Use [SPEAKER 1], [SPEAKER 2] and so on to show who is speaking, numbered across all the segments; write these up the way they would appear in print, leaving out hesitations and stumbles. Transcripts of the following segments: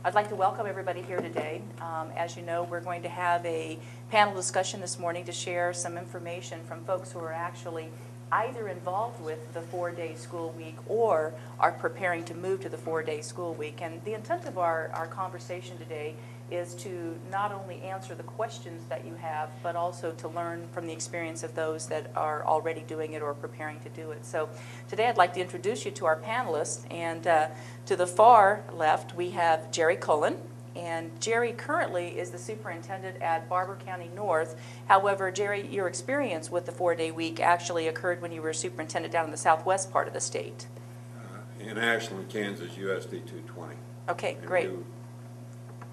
[SPEAKER 1] I'd like to welcome everybody here today. As you know, we're going to have a panel discussion this morning to share some information from folks who are actually either involved with the 4-day school week or are preparing to move to the 4-day school week. And the intent of our conversation today is to not only answer the questions that you have, but also to learn from the experience of those that are already doing it or preparing to do it. So today I'd like to introduce you to our panelists, and to the far left we have Jerry Cullen. And Jerry currently is the superintendent at Barber County North. However, Jerry, your experience with the 4-day week actually occurred when you were superintendent down in the southwest part of the state.
[SPEAKER 2] In Ashland, Kansas, USD 220.
[SPEAKER 1] Okay, great.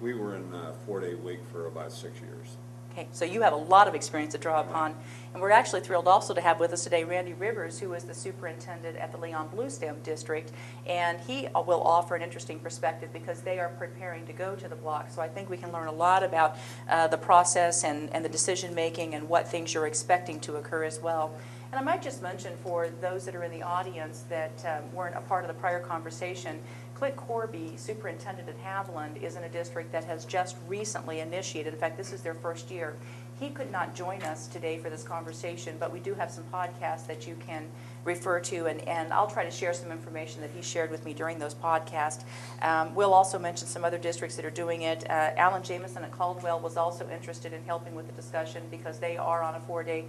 [SPEAKER 2] We were in a 4-day week for about 6 years.
[SPEAKER 1] Okay, so you have a lot of experience to draw upon. And we're actually thrilled also to have with us today Randy Rivers, who is the superintendent at the Leon Bluestem District. And he will offer an interesting perspective because they are preparing to go to the block. So I think we can learn a lot about the process and the decision making and what things you're expecting to occur as well. And I might just mention for those that are in the audience that weren't a part of the prior conversation, Clint Corby, superintendent at Haviland, is in a district that has just recently initiated. In fact, this is their first year. He could not join us today for this conversation, but we do have some podcasts that you can refer to, and I'll try to share some information that he shared with me during those podcasts. We'll also mention some other districts that are doing it. Alan Jameson at Caldwell was also interested in helping with the discussion because they are on a 4-day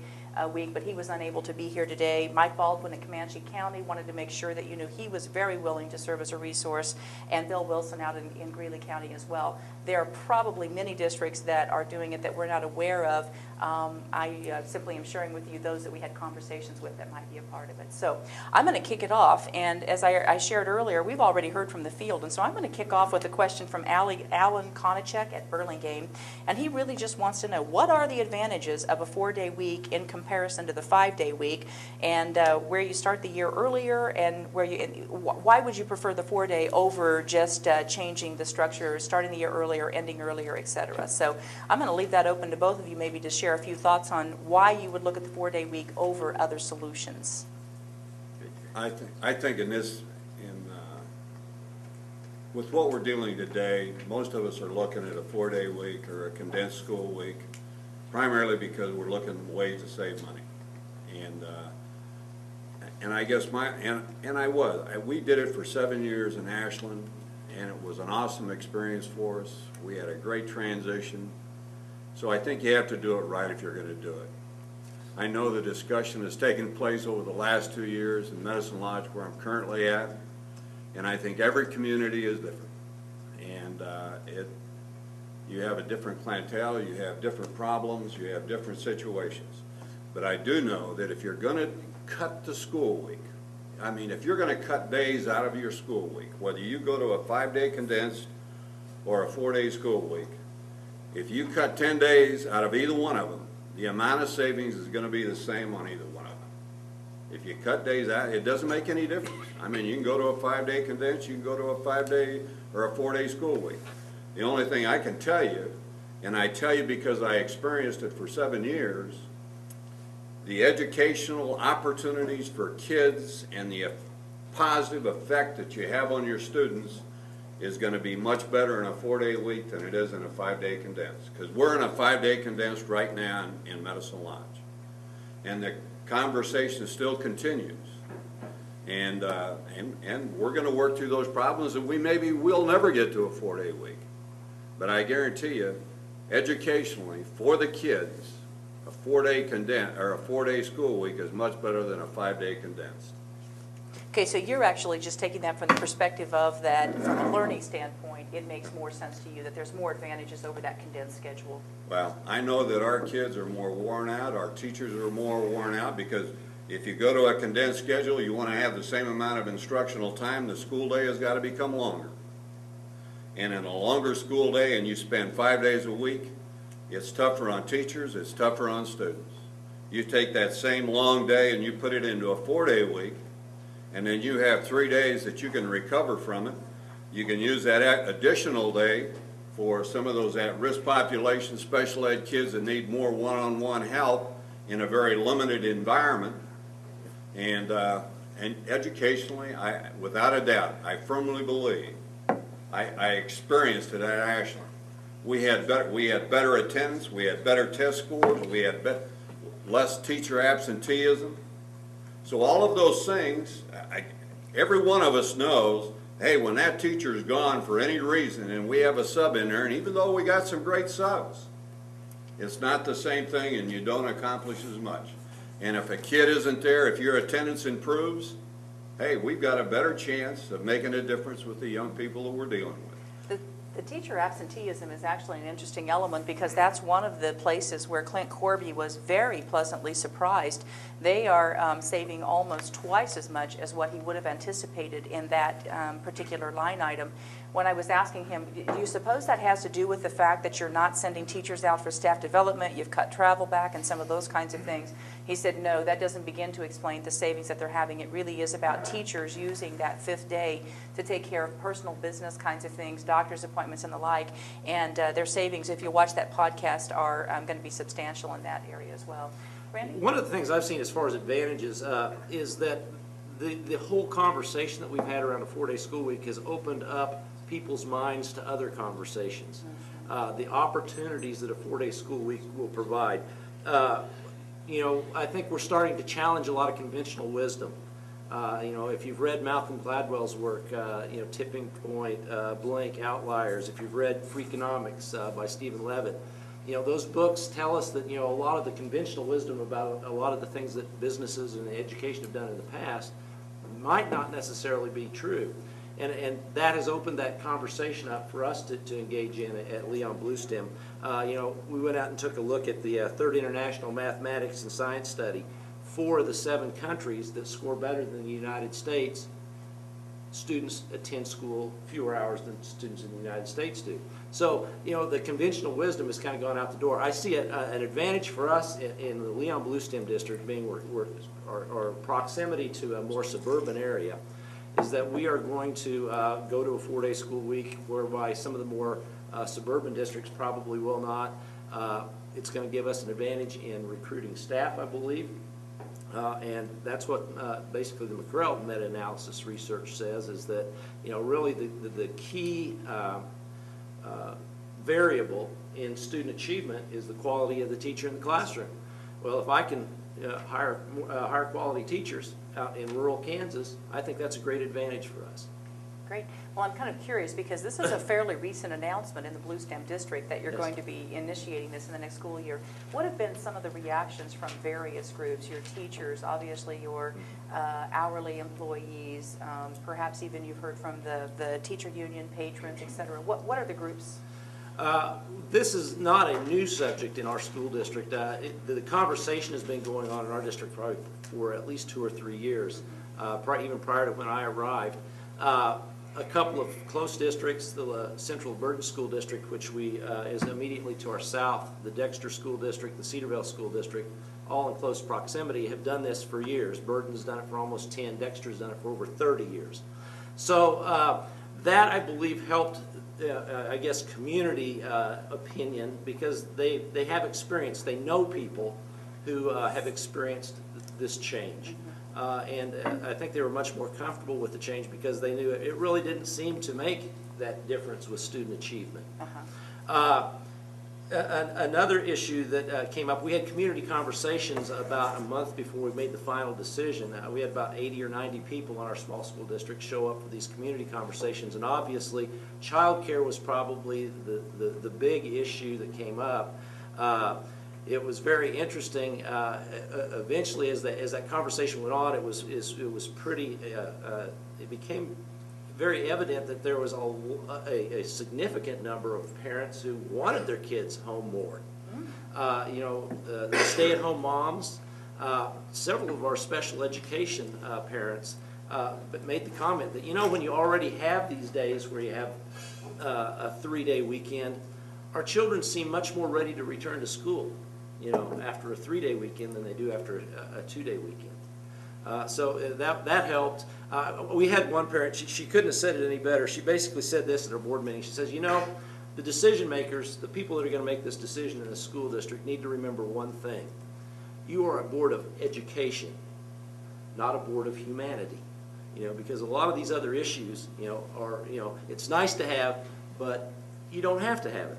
[SPEAKER 1] week, but he was unable to be here today. Mike Baldwin at Comanche County wanted to make sure that you knew he was very willing to serve as a resource, and Bill Wilson out in Greeley County as well. There are probably many districts that are doing it that we're not aware of. I simply am sharing with you those that we had conversations with that might be a part of it. So I'm going to kick it off, and as I shared earlier, we've already heard from the field, and so I'm going to kick off with a question from Alan Konachek at Burlingame, and he really just wants to know, what are the advantages of a 4-day week in comparison to the 5-day week, and where you start the year earlier, and why would you prefer the 4-day over just changing the structure, starting the year earlier, ending earlier, etc. So I'm going to leave that open to both of you maybe to share a few thoughts on why you would look at the 4-day week over other solutions.
[SPEAKER 2] I think with what we're dealing today, most of us are looking at a 4-day week or a condensed school week, primarily because we're looking at ways to save money. And I guess we did it for 7 years in Ashland, and it was an awesome experience for us. We had a great transition. So I think you have to do it right if you're going to do it. I know the discussion has taken place over the last 2 years in Medicine Lodge, where I'm currently at, and I think every community is different. And you have a different clientele, you have different problems, you have different situations. But I do know that if you're going to cut the school week, if you're going to cut days out of your school week, whether you go to a 5-day condensed or a 4-day school week, if you cut 10 days out of either one of them, the amount of savings is going to be the same on either one of them. If you cut days out, it doesn't make any difference. You can go to a 5-day condensed, you can go to a 5-day or a 4-day school week. The only thing I can tell you, and I tell you because I experienced it for 7 years, the educational opportunities for kids and the positive effect that you have on your students is going to be much better in a 4-day week than it is in a 5-day condensed. Because we're in a 5-day condensed right now in Medicine Lodge. And the conversation still continues. And we're going to work through those problems, and we'll never get to a 4-day week. But I guarantee you, educationally, for the kids, a 4-day condensed or a 4-day school week is much better than a 5-day condensed.
[SPEAKER 1] Okay, so you're actually just taking that from the perspective of that, from a learning standpoint, it makes more sense to you that there's more advantages over that condensed schedule.
[SPEAKER 2] Well, I know that our kids are more worn out, our teachers are more worn out, because if you go to a condensed schedule, you want to have the same amount of instructional time, the school day has got to become longer. And in a longer school day, and you spend 5 days a week, it's tougher on teachers, it's tougher on students. You take that same long day and you put it into a 4-day week, and then you have 3 days that you can recover from it. You can use that additional day for some of those at-risk populations, special ed kids that need more one-on-one help in a very limited environment. And educationally, without a doubt, I firmly believe I experienced it at Ashland. We had better attendance, we had better test scores, we had less teacher absenteeism. So all of those things, every one of us knows, hey, when that teacher's gone for any reason and we have a sub in there, and even though we got some great subs, it's not the same thing and you don't accomplish as much. And if a kid isn't there, if your attendance improves, hey, we've got a better chance of making a difference with the young people that we're dealing with.
[SPEAKER 1] The teacher absenteeism is actually an interesting element because that's one of the places where Clint Corby was very pleasantly surprised. They are saving almost twice as much as what he would have anticipated in that particular line item. When I was asking him, do you suppose that has to do with the fact that you're not sending teachers out for staff development, you've cut travel back and some of those kinds of things? He said, no, that doesn't begin to explain the savings that they're having. It really is about teachers using that fifth day to take care of personal business kinds of things, doctor's appointments and the like, and their savings, if you watch that podcast, are going to be substantial in that area as well. Randy?
[SPEAKER 3] One of the things I've seen as far as advantages is that the whole conversation that we've had around a 4-day school week has opened up people's minds to other conversations. The opportunities that a 4-day school week will provide. You know, I think we're starting to challenge a lot of conventional wisdom. You know, if you've read Malcolm Gladwell's work, you know, Tipping Point, Blank, Outliers, if you've read Freakonomics by Stephen Levitt, you know, those books tell us that, you know, a lot of the conventional wisdom about a lot of the things that businesses and education have done in the past might not necessarily be true. And that has opened that conversation up for us to engage in at Leon Bluestem. You know, we went out and took a look at the Third International Mathematics and Science Study. 4 of the 7 countries that score better than the United States, students attend school fewer hours than students in the United States do. So, you know, the conventional wisdom has kind of gone out the door. I see an advantage for us in the Leon Bluestem district being our proximity to a more suburban area is that we are going to go to a 4-day school week whereby some of the more suburban districts probably will not. It's going to give us an advantage in recruiting staff, I believe. And that's what basically the McRell meta-analysis research says is that, you know, really the key variable in student achievement is the quality of the teacher in the classroom. Well, if I can hire quality teachers out in rural Kansas, I think that's a great advantage for us.
[SPEAKER 1] Great. Well, I'm kind of curious because this is a fairly recent announcement in the Bluestem district that you're going to be initiating this in the next school year. What have been some of the reactions from various groups, your teachers, obviously your hourly employees, perhaps even you've heard from the teacher union, patrons, et cetera. What are the groups?
[SPEAKER 3] This is not a new subject in our school district. The conversation has been going on in our district probably for at least 2 or 3 years, even prior to when I arrived. A couple of close districts, the Central Burton School District, which is immediately to our south, the Dexter School District, the Cedarville School District, all in close proximity, have done this for years. Burton's done it for almost 10, Dexter's done it for over 30 years. So that, I believe, helped, I guess, community opinion because they have experience. They know people who have experienced this change. And I think they were much more comfortable with the change because they knew it really didn't seem to make that difference with student achievement. Another issue that came up, we had community conversations about a month before we made the final decision. We had about 80 or 90 people in our small school district show up for these community conversations, and obviously childcare was probably the big issue that came up. It was very interesting. Eventually, as that conversation went on, it became very evident that there was a significant number of parents who wanted their kids home more. You know, the stay-at-home moms, several of our special education parents made the comment that, you know, when you already have these days where you have a 3-day weekend, our children seem much more ready to return to school, you know, after a 3-day weekend than they do after a 2-day weekend. So that helped. We had one parent, she couldn't have said it any better. She basically said this at our board meeting. She says, you know, the decision makers, the people that are going to make this decision in the school district need to remember one thing. You are a board of education, not a board of humanity. because a lot of these other issues, are, it's nice to have, but you don't have to have it.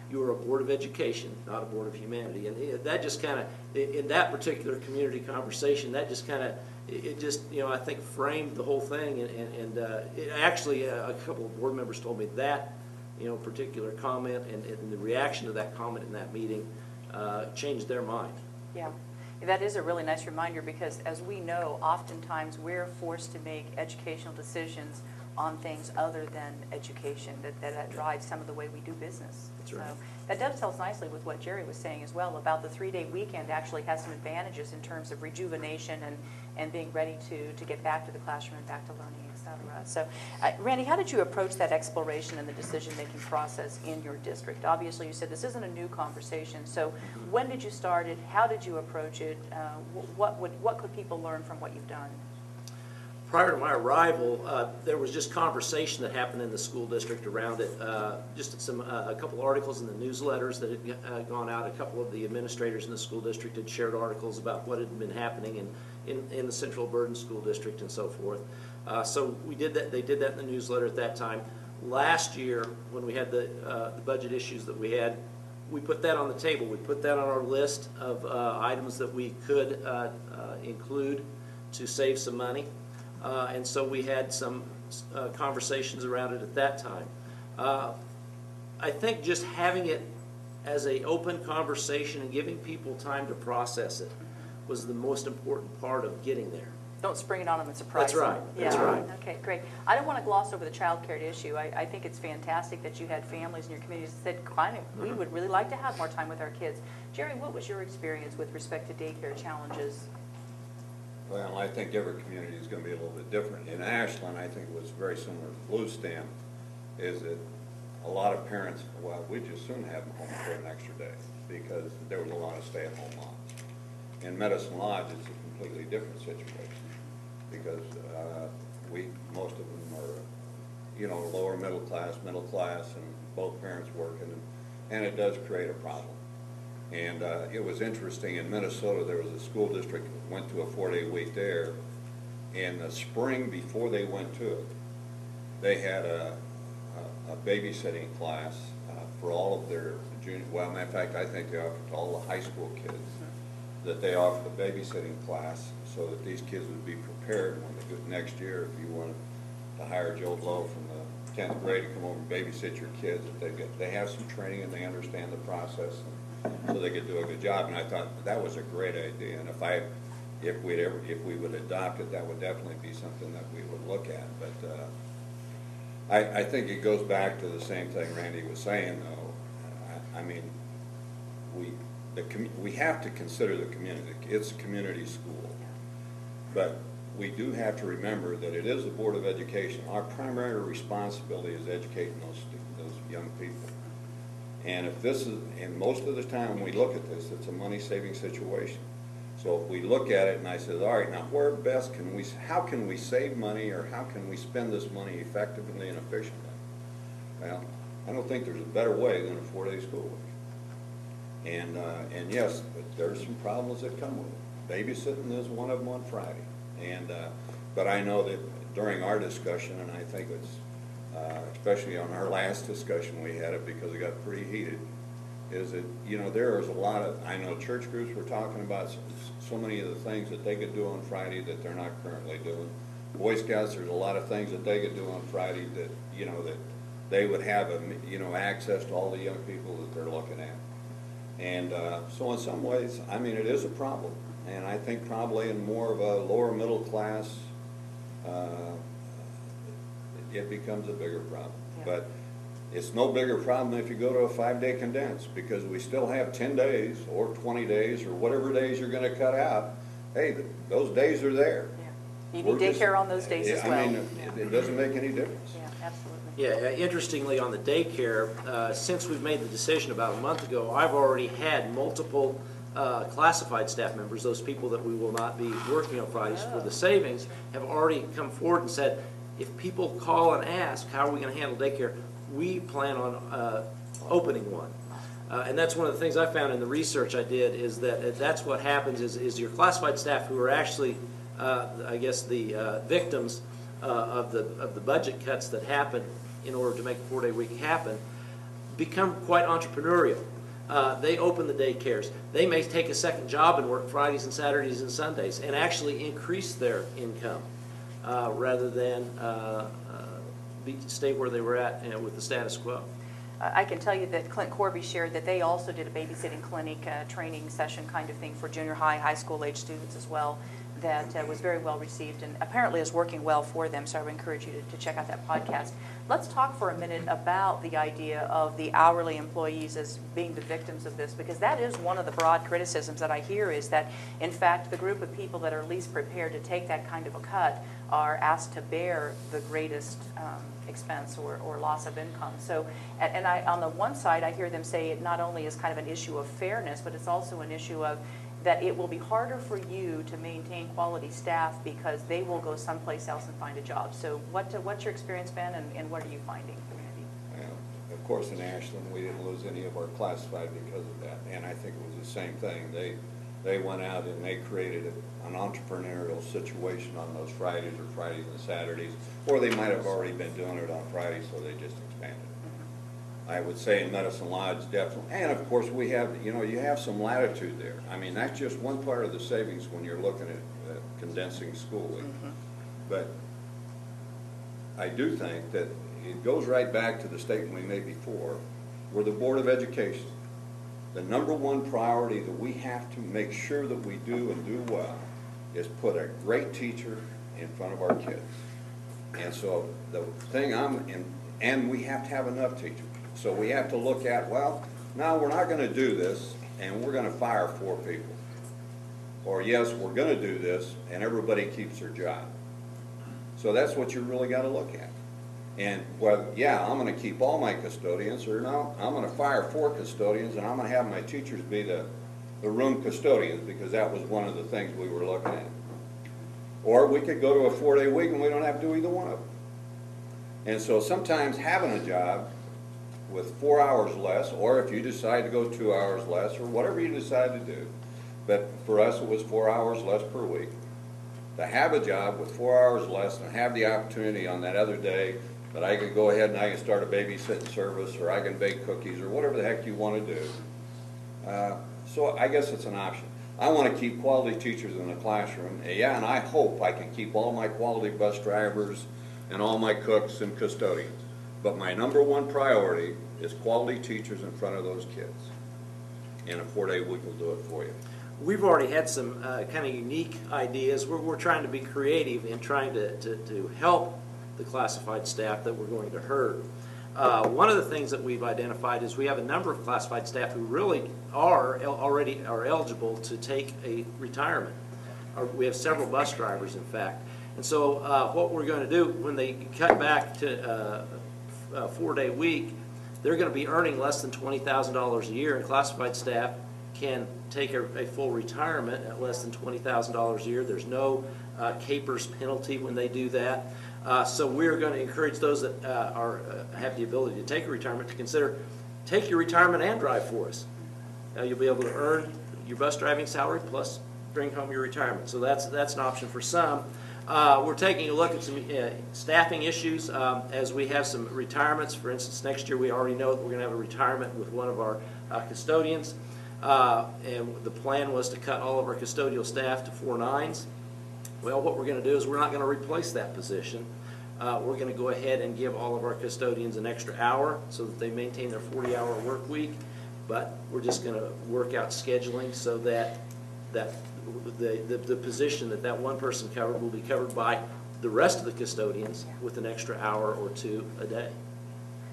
[SPEAKER 3] You are a board of education, not a board of humanity. And that just kind of, in that particular community conversation, that just kind of, it just, I think framed the whole thing. And it actually, a couple of board members told me that, particular comment and the reaction to that comment in that meeting changed their mind.
[SPEAKER 1] Yeah. That is a really nice reminder because, as we know, oftentimes we're forced to make educational decisions on things other than education, that drives some of the way we do business.
[SPEAKER 3] That's right.
[SPEAKER 1] So that dovetails nicely with what Jerry was saying as well about the 3-day weekend actually has some advantages in terms of rejuvenation and being ready to get back to the classroom and back to learning, et cetera. So, Randy, how did you approach that exploration and the decision-making process in your district? Obviously, you said this isn't a new conversation, so when did you start it? How did you approach it? What could people learn from what you've done?
[SPEAKER 3] Prior to my arrival, there was just conversation that happened in the school district around it. Just a couple articles in the newsletters that had gone out. A couple of the administrators in the school district had shared articles about what had been happening in the Central Burden School District and so forth. So we did that. They did that in the newsletter at that time. Last year, when we had the budget issues that we had, we put that on the table. We put that on our list of items that we could include to save some money. And so we had some conversations around it at that time. I think just having it as an open conversation and giving people time to process it was the most important part of getting there.
[SPEAKER 1] Don't spring it on them and surprise them.
[SPEAKER 3] That's right. That's right.
[SPEAKER 1] Okay, great. I don't want to gloss over the child care issue. I think it's fantastic that you had families in your community that said, we would really like to have more time with our kids. Jerry, what was your experience with respect to daycare challenges?
[SPEAKER 2] Well, I think every community is going to be a little bit different. In Ashland, I think it was very similar to Blue Stem, is that a lot of parents, well, we'd just soon have them home for an extra day because there was a lot of stay-at-home moms. In Medicine Lodge, it's a completely different situation because most of them are, lower middle class, and both parents working, and it does create a problem. And it was interesting, in Minnesota, there was a school district that went to a 4-day week there. In the spring before they went to it, they had a babysitting class for all of their junior, well, matter of fact, I think they offered to all the high school kids that they offered a babysitting class so that these kids would be prepared when they go next year. If you wanted to hire Joe Blow from the 10th grade to come over and babysit your kids, that they have some training and they understand the process. So they could do a good job, and I thought that was a great idea. And if we would adopt it, that would definitely be something that we would look at. But I think it goes back to the same thing Randy was saying, though. I mean, we have to consider the community. It's a community school, but we do have to remember that it is the Board of Education. Our primary responsibility is educating those young people. And and most of the time when we look at this, it's a money-saving situation. So if we look at it and I said, all right, now how can we save money, or how can we spend this money effectively and efficiently? Well, I don't think there's a better way than a 4-day school week. And yes, but there's some problems that come with it. Babysitting is one of them on Friday. But I know that during our discussion, and I think it's especially on our last discussion we had it because it got pretty heated, is that, there is a lot of, I know church groups were talking about so many of the things that they could do on Friday that they're not currently doing. Boy Scouts, there's a lot of things that they could do on Friday that, that they would have, access to all the young people that they're looking at. And so in some ways, I mean, it is a problem. And I think probably in more of a lower middle class, it becomes a bigger problem. Yeah. But it's no bigger problem if you go to a 5-day condensed, because we still have 10 days or 20 days or whatever days you're going to cut out. Hey, those days are there.
[SPEAKER 1] Yeah. You need daycare on those days as well.
[SPEAKER 2] I mean, it doesn't make any difference.
[SPEAKER 1] Yeah, absolutely.
[SPEAKER 3] Yeah, interestingly, on the daycare, since we've made the decision about a month ago, I've already had multiple classified staff members, those people that we will not be working on Fridays for the savings, have already come forward and said, if people call and ask, how are we going to handle daycare, we plan on opening one. And that's one of the things I found in the research I did, is that that's what happens is your classified staff, who are actually, I guess, the victims of the budget cuts that happen in order to make a 4-day week happen, become quite entrepreneurial. They open the daycares. They may take a second job and work Fridays and Saturdays and Sundays and actually increase their income rather than stay where they were at with the status quo.
[SPEAKER 1] I can tell you that Clint Corby shared that they also did a babysitting clinic training session kind of thing for junior high school age students as well, that was very well received and apparently is working well for them, so I would encourage you to check out that podcast. Let's talk for a minute about the idea of the hourly employees as being the victims of this, because that is one of the broad criticisms that I hear, is that in fact the group of people that are least prepared to take that kind of a cut are asked to bear the greatest expense or loss of income. So, and on the one side, I hear them say it not only is kind of an issue of fairness, but it's also an issue of that it will be harder for you to maintain quality staff because they will go someplace else and find a job. So what's your experience been, and what are you finding, Randy?
[SPEAKER 2] Well, of course, in Ashland, we didn't lose any of our classified because of that, and I think it was the same thing. They went out and they created an entrepreneurial situation on those Fridays and Saturdays, or they might have already been doing it on Fridays, so they just expanded it. I would say in Medicine Lodge, definitely, and of course we have, you have some latitude there. I mean, that's just one part of the savings when you're looking at condensing school week. But I do think that it goes right back to the statement we made before. We're the Board of Education. The number one priority that we have to make sure that we do and do well is put a great teacher in front of our kids. And so the thing and we have to have enough teachers. So we have to look at, well, now we're not going to do this and we're going to fire 4 people. Or yes, we're going to do this and everybody keeps their job. So that's what you really got to look at. And, well, yeah, I'm going to keep all my custodians, or no, I'm going to fire 4 custodians and I'm going to have my teachers be the room custodians, because that was one of the things we were looking at. Or we could go to a 4-day week and we don't have to do either one of them. And so sometimes having a job with 4 hours less, or if you decide to go 2 hours less, or whatever you decide to do, but for us it was 4 hours less per week, to have a job with 4 hours less and have the opportunity on that other day that I can go ahead and I can start a babysitting service, or I can bake cookies, or whatever the heck you want to do. So I guess it's an option. I want to keep quality teachers in the classroom, yeah, and I hope I can keep all my quality bus drivers and all my cooks and custodians. But my number one priority is quality teachers in front of those kids. And a 4-day week will do it for you.
[SPEAKER 3] We've already had some kind of unique ideas. We're trying to be creative in trying to help the classified staff that we're going to hurt. One of the things that we've identified is we have a number of classified staff who really already are eligible to take a retirement. We have several bus drivers, in fact. And so what we're going to do when they cut back to a 4-day week, they're going to be earning less than $20,000 a year, and classified staff can take a full retirement at less than $20,000 a year. There's no capers penalty when they do that. So we're going to encourage those that have the ability to take a retirement to consider take your retirement and drive for us. You'll be able to earn your bus driving salary plus bring home your retirement. So that's an option for some. We're taking a look at some staffing issues as we have some retirements. For instance, next year we already know that we're going to have a retirement with one of our custodians. And the plan was to cut all of our custodial staff to 4 9s. Well, what we're going to do is we're not going to replace that position. We're going to go ahead and give all of our custodians an extra hour so that they maintain their 40-hour work week. But we're just going to work out scheduling so that the position that one person covered will be covered by the rest of the custodians with an extra hour or 2 a day.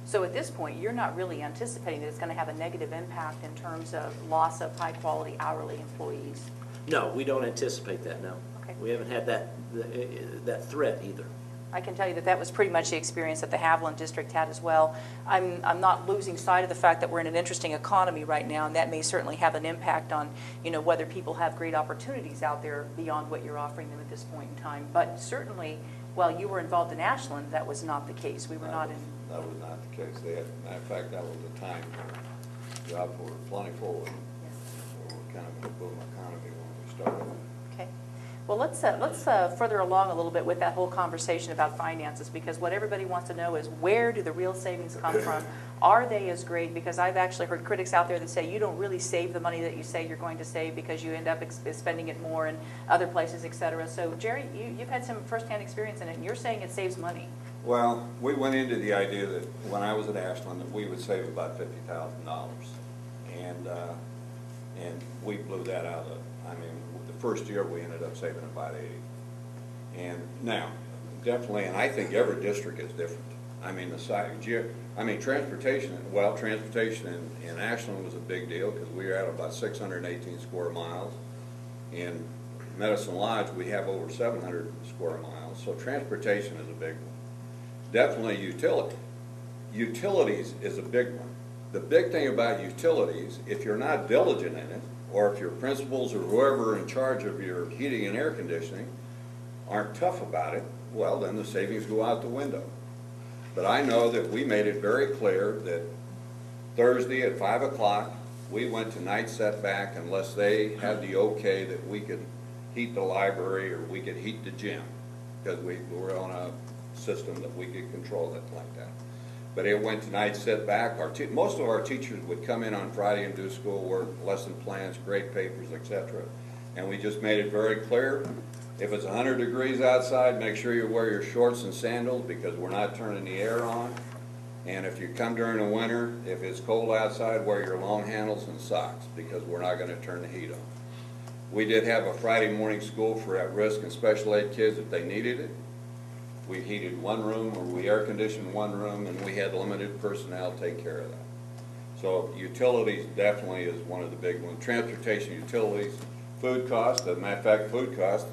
[SPEAKER 1] So at this point, you're not really anticipating that it's going to have a negative impact in terms of loss of high-quality hourly employees?
[SPEAKER 3] No, we don't anticipate that, no.
[SPEAKER 1] Okay.
[SPEAKER 3] We haven't had that threat either.
[SPEAKER 1] I can tell you that was pretty much the experience that the Haviland District had as well. I'm not losing sight of the fact that we're in an interesting economy right now, and that may certainly have an impact on, whether people have great opportunities out there beyond what you're offering them at this point in time. But certainly, while you were involved in Ashland, that was not the case. We were not in...
[SPEAKER 2] That was not the case. Matter of fact, that was a time where jobs were plentiful and we were kind of in a boom economy when we started.
[SPEAKER 1] Okay. Well, let's further along a little bit with that whole conversation about finances, because what everybody wants to know is, where do the real savings come from? Are they as great? Because I've actually heard critics out there that say you don't really save the money that you say you're going to save, because you end up spending it more in other places, et cetera. So, Jerry, you've had some firsthand experience in it, and you're saying it saves money.
[SPEAKER 2] Well, we went into the idea that when I was at Ashland that we would save about $50,000, and we blew that out of. I mean, the first year we ended up saving about 80. And now, definitely, and I think every district is different. I mean, transportation. Well, transportation in Ashland was a big deal because we were at about 618 square miles. In Medicine Lodge, we have over 700 square miles. So transportation is a big one. Definitely utility. Utilities is a big one. The big thing about utilities, if you're not diligent in it, or if your principals or whoever in charge of your heating and air conditioning aren't tough about it, well, then the savings go out the window. But I know that we made it very clear that Thursday at 5 o'clock, we went to night setback unless they had the okay that we could heat the library or we could heat the gym, because we were on a system that we could control it like that. But it went to night setback. Most of our teachers would come in on Friday and do schoolwork, lesson plans, grade papers, etc. And we just made it very clear, if it's 100 degrees outside, make sure you wear your shorts and sandals because we're not turning the air on. And if you come during the winter, if it's cold outside, wear your long handles and socks because we're not going to turn the heat on. We did have a Friday morning school for at-risk and special ed kids if they needed it. We heated one room, or we air conditioned one room, and we had limited personnel take care of that. So utilities definitely is one of the big ones. Transportation, utilities, food costs. As a matter of fact, food costs,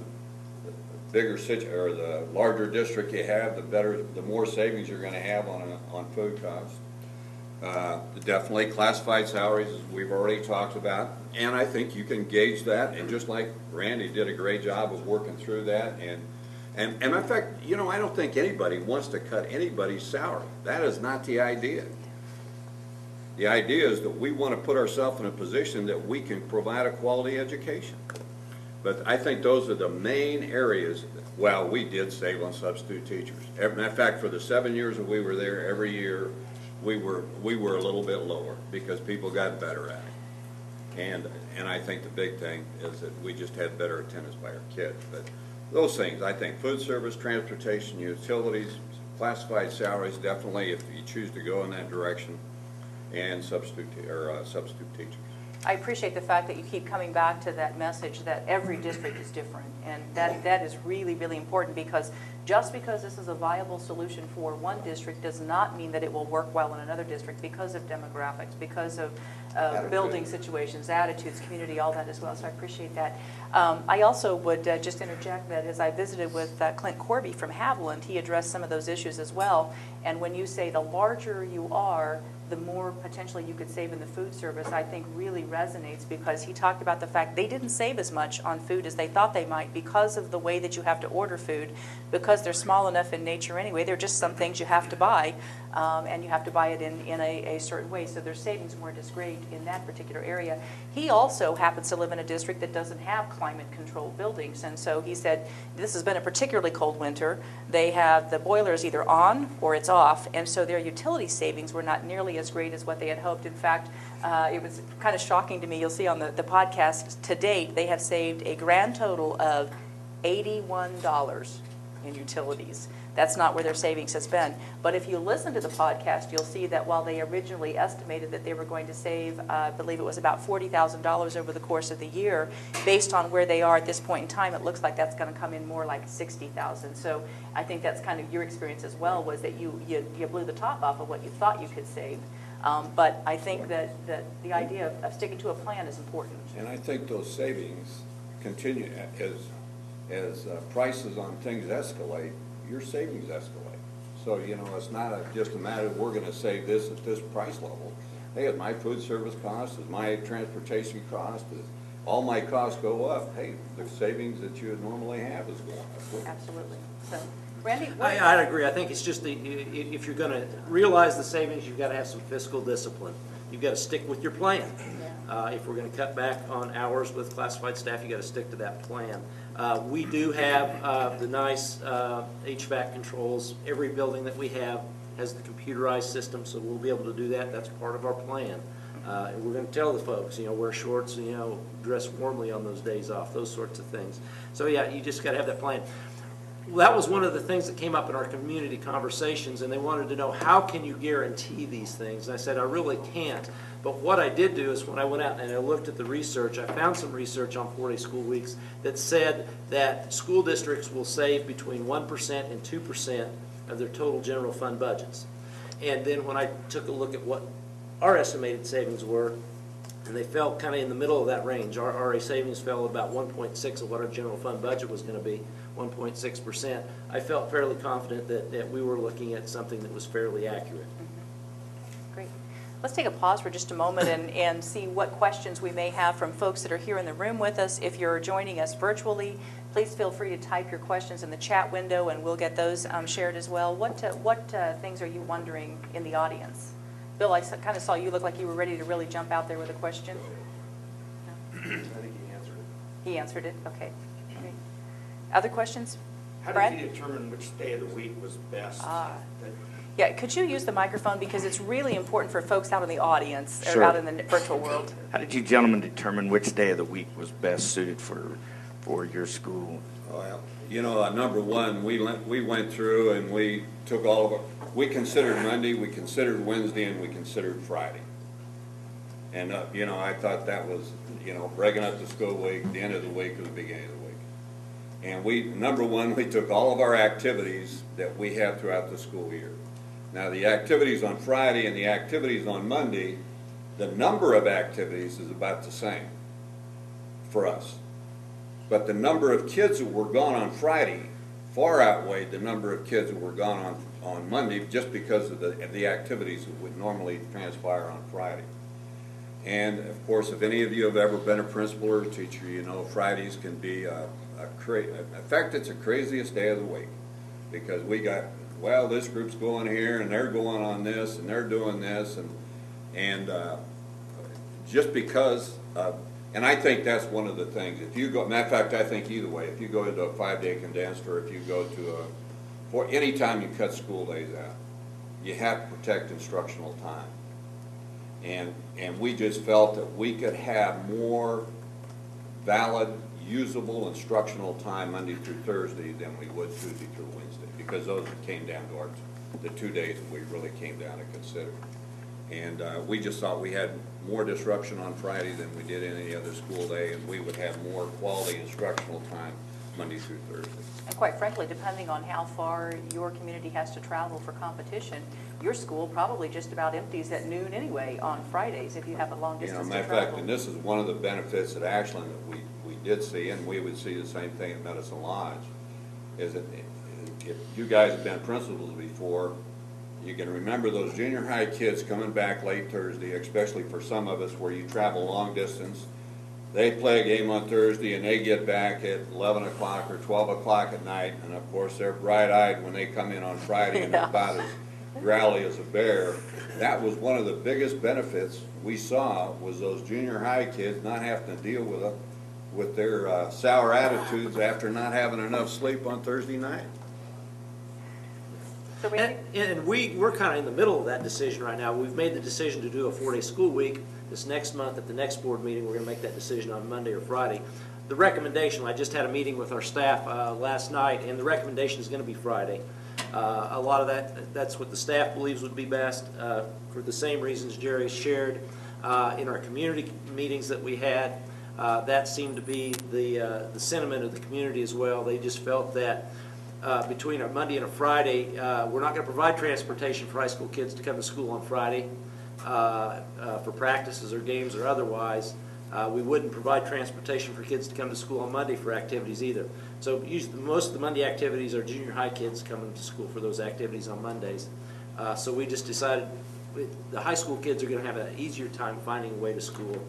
[SPEAKER 2] the bigger or the larger district you have, the more savings you're going to have on food costs. Definitely classified salaries, as we've already talked about, and I think you can gauge that. And just like Randy did a great job of working through that, and in fact, you know, I don't think anybody wants to cut anybody's salary. That is not the idea. The idea is that we want to put ourselves in a position that we can provide a quality education. But I think those are the main areas. Well, we did save on substitute teachers. As a matter of fact, for the 7 years that we were there, every year we were a little bit lower because people got better at it. And I think the big thing is that we just had better attendance by our kids. But those things, I think, food service, transportation, utilities, classified salaries, definitely if you choose to go in that direction, and substitute teachers.
[SPEAKER 1] I appreciate the fact that you keep coming back to that message that every district is different, and that is really, really important, because just because this is a viable solution for one district does not mean that it will work well in another district because of demographics, because of building situations, attitudes, community, all that as well. So I appreciate that. I also would just interject that as I visited with Clint Corby from Haviland, he addressed some of those issues as well. And when you say the larger you are, the more potentially you could save in the food service, I think really resonates, because he talked about the fact they didn't save as much on food as they thought they might because of the way that you have to order food, because they're small enough in nature anyway. They're just some things you have to buy, and you have to buy it in a certain way, so their savings weren't as great in that particular area. He also happens to live in a district that doesn't have climate-controlled buildings, and so he said this has been a particularly cold winter. They have the boilers either on or it's off, and so their utility savings were not nearly as great as what they had hoped. In fact, it was kind of shocking to me. You'll see on the podcast to date, they have saved a grand total of $81 in utilities. That's not where their savings has been. But if you listen to the podcast, you'll see that while they originally estimated that they were going to save, I believe it was about $40,000 over the course of the year, based on where they are at this point in time, it looks like that's going to come in more like $60,000. So I think that's kind of your experience as well, was that you blew the top off of what you thought you could save. But I think that the idea of sticking to a plan is important.
[SPEAKER 2] And I think those savings continue as prices on things escalate. Your savings escalate. So, you know, it's not just a matter of we're going to save this at this price level. Hey, as my food service cost, as my transportation cost, as all my costs go up, hey, the savings that you would normally have is going up.
[SPEAKER 1] Absolutely. So, Randy?
[SPEAKER 3] I'd agree. I think it's just if you're going to realize the savings, you've got to have some fiscal discipline. You've got to stick with your plan.
[SPEAKER 1] Yeah.
[SPEAKER 3] If we're going to cut back on hours with classified staff, you got to stick to that plan. We do have the nice HVAC controls. Every building that we have has the computerized system, so we'll be able to do that. That's part of our plan. And we're going to tell the folks, wear shorts, dress warmly on those days off, those sorts of things. So yeah, you just got to have that plan. Well, that was one of the things that came up in our community conversations, and they wanted to know, how can you guarantee these things? And I said, I really can't. But what I did do is when I went out and I looked at the research, I found some research on 4-day school weeks that said that school districts will save between 1% and 2% of their total general fund budgets. And then when I took a look at what our estimated savings were, and they fell kind of in the middle of that range. Our savings fell about 1.6 of what our general fund budget was going to be, 1.6%. I felt fairly confident that we were looking at something that was fairly accurate.
[SPEAKER 1] Great. Let's take a pause for just a moment and see what questions we may have from folks that are here in the room with us. If you're joining us virtually, please feel free to type your questions in the chat window, and we'll get those shared as well. What things are you wondering in the audience? Bill, I kind of saw you look like you were ready to really jump out there with a question. No?
[SPEAKER 4] I think he answered it.
[SPEAKER 1] He answered it? Okay. Great. Other questions?
[SPEAKER 4] How
[SPEAKER 1] Brad?
[SPEAKER 4] did you determine which day of the week was best?
[SPEAKER 1] Yeah, could you use the microphone, because it's really important for folks out in the audience, or
[SPEAKER 5] Sure.
[SPEAKER 1] out in the virtual world.
[SPEAKER 5] How did you gentlemen determine which day of the week was best suited for your school?
[SPEAKER 2] Well, number one, we went through and we took all of it. We considered Monday, we considered Wednesday, and we considered Friday. And, I thought that was, breaking up the school week, the end of the week or the beginning of the week. And number one, we took all of our activities that we have throughout the school year. Now, the activities on Friday and the activities on Monday, the number of activities is about the same for us. But the number of kids that were gone on Friday far outweighed the number of kids that were gone on Monday, just because of the activities that would normally transpire on Friday. And of course, if any of you have ever been a principal or a teacher, Fridays can be in fact, it's the craziest day of the week, because we got, this group's going here and they're going on this and they're doing this, and just because and I think that's one of the things. If you go, matter of fact, I think either way, if you go into a 5-day condensed, or if you go to for any time you cut school days out, you have to protect instructional time. And we just felt that we could have more valid, usable instructional time Monday through Thursday than we would Tuesday through Wednesday, because those came down to the 2 days that we really came down to consider. And we just thought we had more disruption on Friday than we did any other school day, and we would have more quality instructional time Monday through Thursday.
[SPEAKER 1] And quite frankly, depending on how far your community has to travel for competition, your school probably just about empties at noon anyway on Fridays if you have a long distance
[SPEAKER 2] Matter
[SPEAKER 1] to
[SPEAKER 2] of fact,
[SPEAKER 1] travel.
[SPEAKER 2] and this is one of the benefits at Ashland that we did see, and we would see the same thing at Medicine Lodge, is that if you guys have been principals before, you can remember those junior high kids coming back late Thursday, especially for some of us where you travel long distance. They play a game on Thursday and they get back at 11 o'clock or 12 o'clock at night, and of course they're bright-eyed when they come in on Friday and they're about as growly as a bear. That was one of the biggest benefits we saw, was those junior high kids not having to deal with their sour attitudes after not having enough sleep on Thursday night.
[SPEAKER 1] So
[SPEAKER 3] We're kind of in the middle of that decision right now. We've made the decision to do a 4-day school week. This next month at the next board meeting, we're going to make that decision on Monday or Friday. The recommendation, I just had a meeting with our staff last night, and the recommendation is going to be Friday. A lot of that's what the staff believes would be best, for the same reasons Jerry shared in our community meetings that we had. That seemed to be the sentiment of the community as well. They just felt that between a Monday and a Friday, we're not going to provide transportation for high school kids to come to school on Friday for practices or games or otherwise. We wouldn't provide transportation for kids to come to school on Monday for activities either. So usually most of the Monday activities are junior high kids coming to school for those activities on Mondays. So we just decided the high school kids are going to have an easier time finding a way to school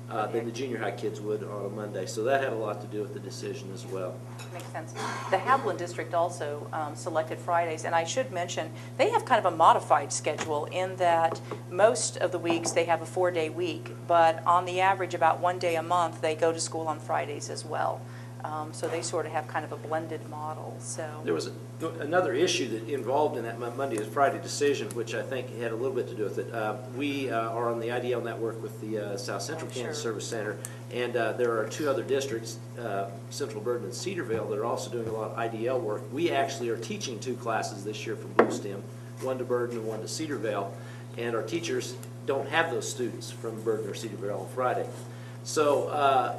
[SPEAKER 3] than the junior high kids would on a Monday. So that had a lot to do with the decision as well.
[SPEAKER 1] Makes sense. The Haviland District also selected Fridays, and I should mention, they have kind of a modified schedule in that most of the weeks they have a 4-day week, but on the average about 1 day a month they go to school on Fridays as well. So they sort of have kind of a blended model, so.
[SPEAKER 3] There was another issue that involved in that Monday to Friday decision, which I think had a little bit to do with it. We are on the IDL network with the South Central Kansas Service Center, and there are 2 other districts, Central Burton and Cedarville, that are also doing a lot of IDL work. We actually are teaching 2 classes this year from Blue STEM, one to Burton and one to Cedarville, and our teachers don't have those students from Burton or Cedarville on Friday. So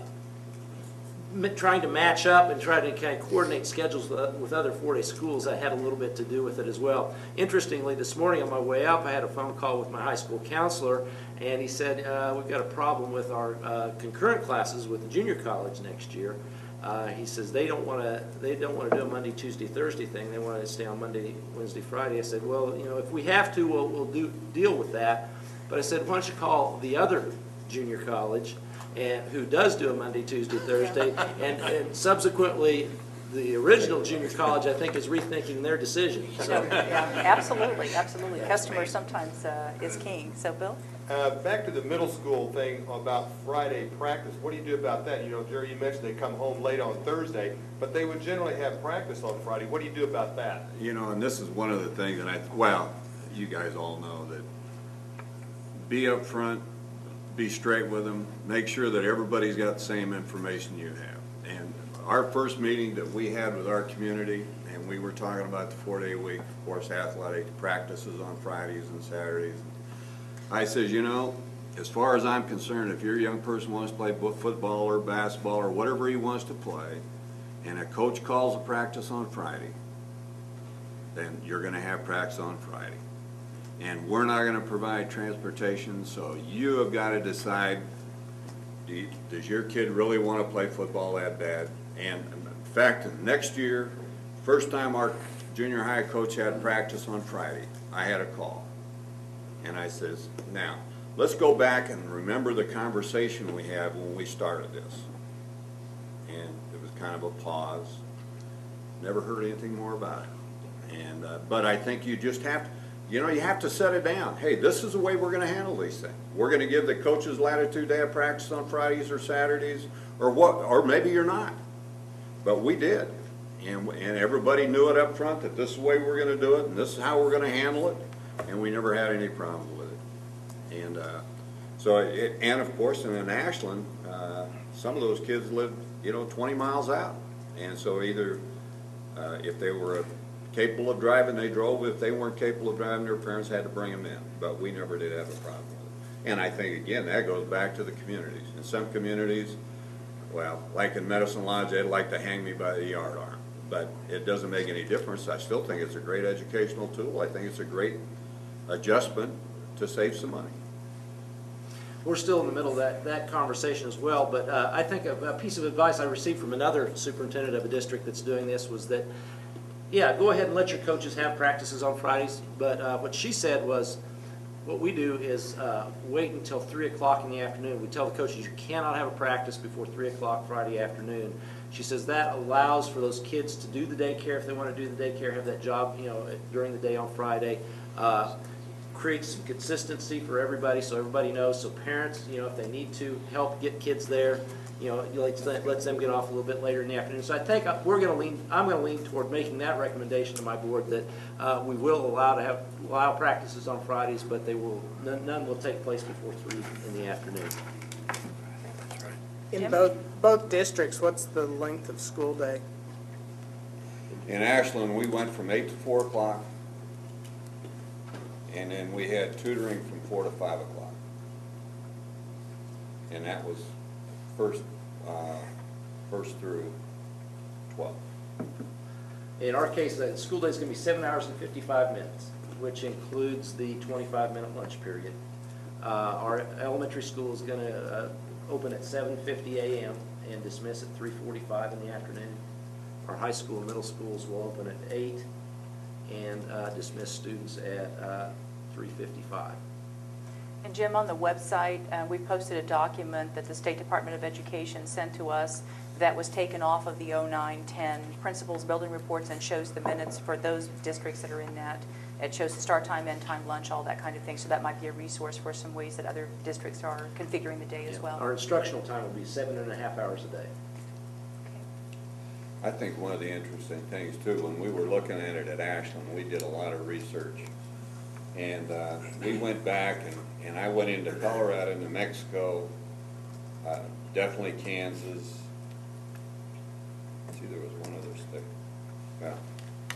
[SPEAKER 3] trying to match up and try to kind of coordinate schedules with other 4-day schools, that had a little bit to do with it as well. Interestingly, this morning on my way up, I had a phone call with my high school counselor, and he said, we've got a problem with our concurrent classes with the junior college next year. He says they don't want to do a Monday, Tuesday, Thursday thing. They want to stay on Monday, Wednesday, Friday. I said, well, you know, if we have to, we'll deal with that. But I said, why don't you call the other junior college, and who does do a Monday, Tuesday, Thursday, and subsequently the original junior college, I think, is rethinking their decision. So.
[SPEAKER 1] Yeah, absolutely, absolutely. Customer sometimes is king. So, Bill?
[SPEAKER 4] Back to the middle school thing about Friday practice. What do you do about that? You know, Jerry, you mentioned they come home late on Thursday, but they would generally have practice on Friday. What do you do about that?
[SPEAKER 2] You know, and this is one of the things that well, you guys all know that be up front, be straight with them, make sure that everybody's got the same information you have. And our first meeting that we had with our community, and we were talking about the 4-day week, of course, athletic practices on Fridays and Saturdays. I says, you know, as far as I'm concerned, if your young person wants to play football or basketball or whatever he wants to play, and a coach calls a practice on Friday, then you're going to have practice on Friday. And we're not going to provide transportation, so you have got to decide, does your kid really want to play football that bad? And in fact, next year, first time our junior high coach had practice on Friday, I had a call. And I says, now, let's go back and remember the conversation we had when we started this. And it was kind of a pause. Never heard anything more about it. And but I think you just have to, you know, you have to set it down. Hey, this is the way we're going to handle these things. We're going to give the coaches latitude to have practice on Fridays or Saturdays, or what? Or maybe you're not. But we did, and everybody knew it up front that this is the way we're going to do it, and this is how we're going to handle it, and we never had any problems with it. And and of course, in Ashland, some of those kids lived, you know, 20 miles out, and so either if they were capable of driving, they drove. If they weren't capable of driving, their parents had to bring them in. But we never did have a problem with it. And I think, again, that goes back to the communities. In some communities, well, like in Medicine Lodge, they'd like to hang me by the yard arm. But it doesn't make any difference. I still think it's a great educational tool. I think it's a great adjustment to save some money.
[SPEAKER 3] We're still in the middle of that conversation as well, but I think a piece of advice I received from another superintendent of a district that's doing this was that, yeah, go ahead and let your coaches have practices on Fridays, but what she said was, what we do is wait until 3 o'clock in the afternoon. We tell the coaches you cannot have a practice before 3 o'clock Friday afternoon. She says that allows for those kids to do the daycare if they want to do the daycare, have that job, you know, during the day on Friday. Creates some consistency for everybody, so everybody knows. So parents, you know, if they need to help get kids there, you know, lets them get off a little bit later in the afternoon. So I think I'm going to lean toward making that recommendation to my board that we will allow practices on Fridays, but none will take place before 3 in the afternoon.
[SPEAKER 6] In both districts, what's the length of school day?
[SPEAKER 2] In Ashland, we went from 8 to 4 o'clock, and then we had tutoring from 4 to 5 o'clock. And that was first through 12.
[SPEAKER 3] In our case, the school day is going to be 7 hours and 55 minutes, which includes the 25-minute lunch period. Our elementary school is going to open at 7:50 a.m. and dismiss at 3:45 in the afternoon. Our high school and middle schools will open at 8 and dismiss students at 3:55.
[SPEAKER 1] And Jim, on the website, we posted a document that the State Department of Education sent to us that was taken off of the 09-10 principals building reports and shows the minutes for those districts that are in that. It shows the start time, end time, lunch, all that kind of thing. So that might be a resource for some ways that other districts are configuring the day as well.
[SPEAKER 3] Our instructional time will be 7.5 hours a day.
[SPEAKER 2] I think one of the interesting things too, when we were looking at it at Ashland, we did a lot of research. And we went back and I went into Colorado, New Mexico, definitely Kansas. Let's see, there was one other state. Yeah.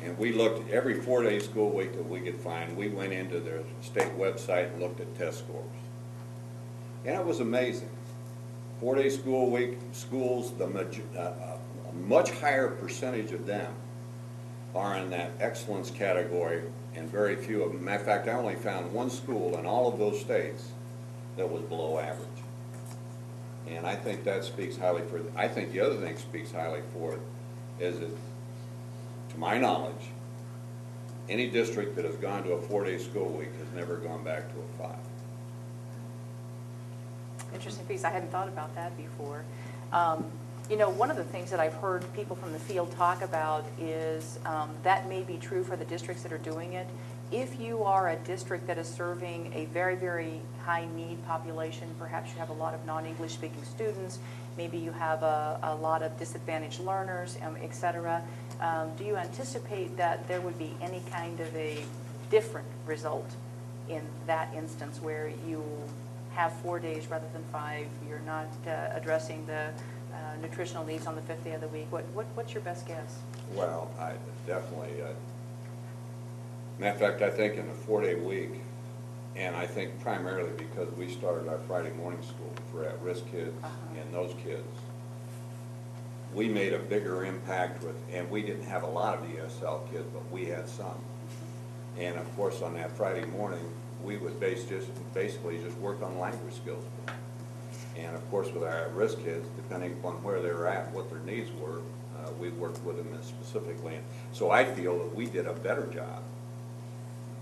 [SPEAKER 2] And we looked at every 4-day school week that we could find. We went into their state website and looked at test scores. And it was amazing. 4-day school week schools, a much higher percentage of them are in that excellence category, and very few of them. Matter of fact, I only found one school in all of those states that was below average. And I think that speaks highly for, I think the other thing speaks highly for it is that, to my knowledge, any district that has gone to a 4-day school week has never gone back to a 5.
[SPEAKER 1] Interesting piece. I hadn't thought about that before. You know, one of the things that I've heard people from the field talk about is that may be true for the districts that are doing it. If you are a district that is serving a very, very high need population, perhaps you have a lot of non-English speaking students, maybe you have a lot of disadvantaged learners, et cetera, do you anticipate that there would be any kind of a different result in that instance where you have 4 days rather than 5, you're not addressing the nutritional needs on the 5th day of the week? What's your best guess?
[SPEAKER 2] Well, I definitely, matter of fact, I think in a 4-day week, and I think primarily because we started our Friday morning school for at-risk kids and those kids, we made a bigger impact with, and we didn't have a lot of ESL kids, but we had some. And of course, on that Friday morning, we would basically just work on language skills. And of course, with our at-risk kids, depending upon where they were at, what their needs were, we worked with them specifically. And so I feel that we did a better job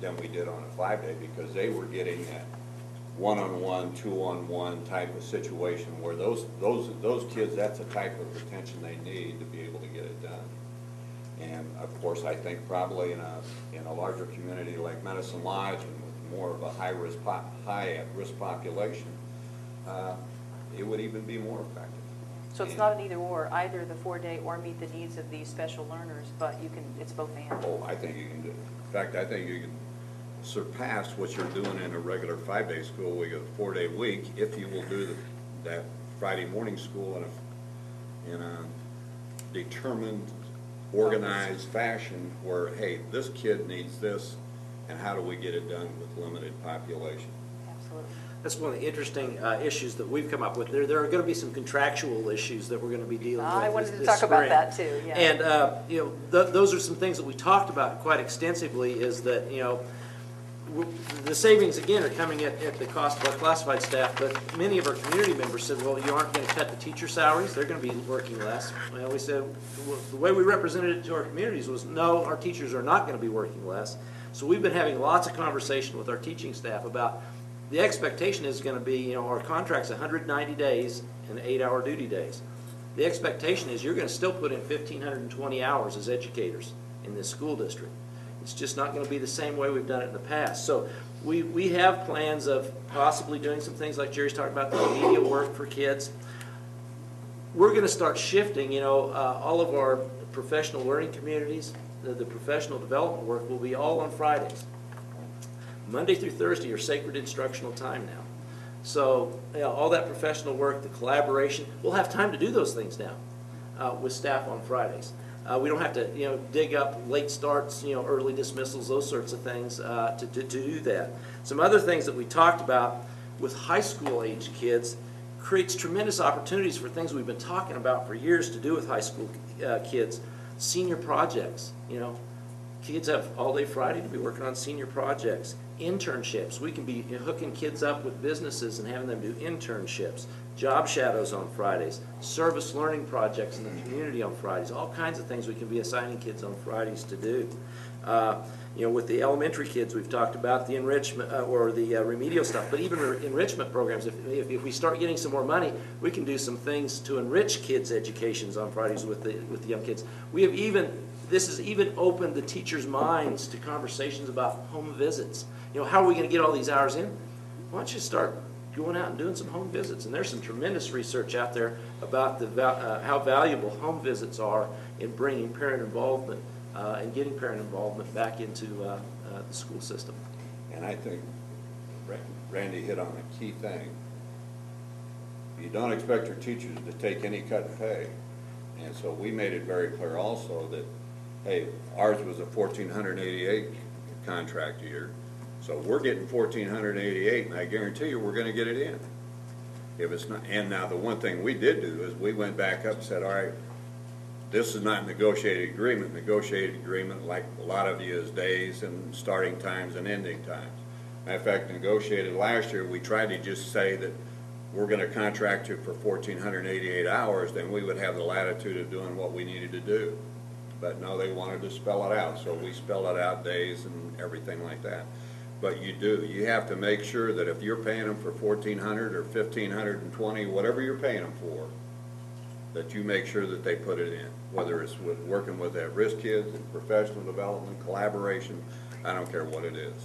[SPEAKER 2] than we did on a 5-day because they were getting that one-on-one, two-on-one type of situation where those kids, that's the type of attention they need to be able to get it done. And of course, I think probably in a larger community like Medicine Lodge and with more of a high-risk high-at-risk population, it would even be more effective.
[SPEAKER 1] So it's not an either-or, either the 4-day or meet the needs of these special learners, but you can, it's both and.
[SPEAKER 2] Oh, I think you can do it. In fact, I think you can surpass what you're doing in a regular 5-day school week, a 4-day week, if you will do that Friday morning school in a determined, organized fashion where, hey, this kid needs this, and how do we get it done with limited population?
[SPEAKER 1] Absolutely.
[SPEAKER 3] That's one of the interesting issues that we've come up with. There are going to be some contractual issues that we're going to be dealing with.
[SPEAKER 1] I wanted to
[SPEAKER 3] this
[SPEAKER 1] talk about
[SPEAKER 3] spring.
[SPEAKER 1] that too, yeah.
[SPEAKER 3] And you know, those are some things that we talked about quite extensively. Is that, you know, the savings again are coming at the cost of our classified staff, but many of our community members said, well, you aren't going to cut the teacher salaries, they're going to be working less. Well, we said, well, the way we represented it to our communities was, no, our teachers are not going to be working less. So we've been having lots of conversation with our teaching staff about the expectation is going to be, you know, our contract's 190 days and 8-hour duty days. The expectation is you're going to still put in 1,520 hours as educators in this school district. It's just not going to be the same way we've done it in the past. So we have plans of possibly doing some things like Jerry's talking about, the media work for kids. We're going to start shifting, you know, all of our professional learning communities, the professional development work will be all on Fridays. Monday through Thursday are sacred instructional time now. So you know, all that professional work, the collaboration, we'll have time to do those things now with staff on Fridays. We don't have to, you know, dig up late starts, you know, early dismissals, those sorts of things to do that. Some other things that we talked about with high school age kids creates tremendous opportunities for things we've been talking about for years to do with high school kids. Senior projects, you know, kids have all day Friday to be working on senior projects. Internships, we can be hooking kids up with businesses and having them do internships. Job shadows on Fridays, service learning projects in the community on Fridays, all kinds of things we can be assigning kids on Fridays to do. You know, with the elementary kids, we've talked about the enrichment or the remedial stuff, but even enrichment programs, if we start getting some more money, we can do some things to enrich kids' educations on Fridays with the young kids. This has even opened the teachers' minds to conversations about home visits. You know, how are we going to get all these hours in? Why don't you start going out and doing some home visits? And there's some tremendous research out there about how valuable home visits are in bringing parent involvement and getting parent involvement back into the school system.
[SPEAKER 2] And I think Randy hit on a key thing. You don't expect your teachers to take any cut in pay. And so we made it very clear also that, hey, ours was a 1,488 contract year. So we're getting 1,488, and I guarantee you we're going to get it in. If it's not, and now the one thing we did do is we went back up and said, all right, this is not negotiated agreement. Negotiated agreement, like a lot of you, is days and starting times and ending times. Matter of fact, negotiated last year, we tried to just say that we're going to contract you for 1,488 hours, then we would have the latitude of doing what we needed to do. But no, they wanted to spell it out, so we spell it out, days and everything like that. But you have to make sure that if you're paying them for 1,400 or 1,520, whatever you're paying them for, that you make sure that they put it in, whether it's with working with at-risk kids and professional development, collaboration, I don't care what it is.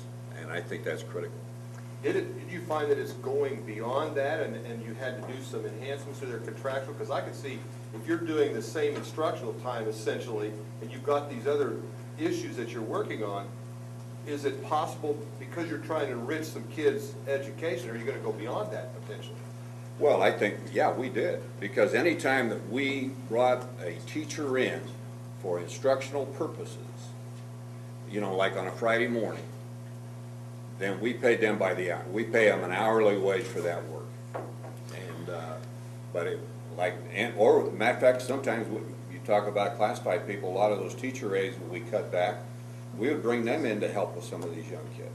[SPEAKER 2] And I think that's critical.
[SPEAKER 4] Did you find that it's going beyond that and you had to do some enhancements to their contractual? Because I could see if you're doing the same instructional time essentially and you've got these other issues that you're working on, is it possible, because you're trying to enrich some kids' education, are you going to go beyond that potentially?
[SPEAKER 2] Well, I think, yeah, we did. Because any time that we brought a teacher in for instructional purposes, you know, like on a Friday morning, then we paid them by the hour. We pay them an hourly wage for that work. And, but it, like, or matter of fact, sometimes when you talk about classified people, a lot of those teacher aides that we cut back, we would bring them in to help with some of these young kids.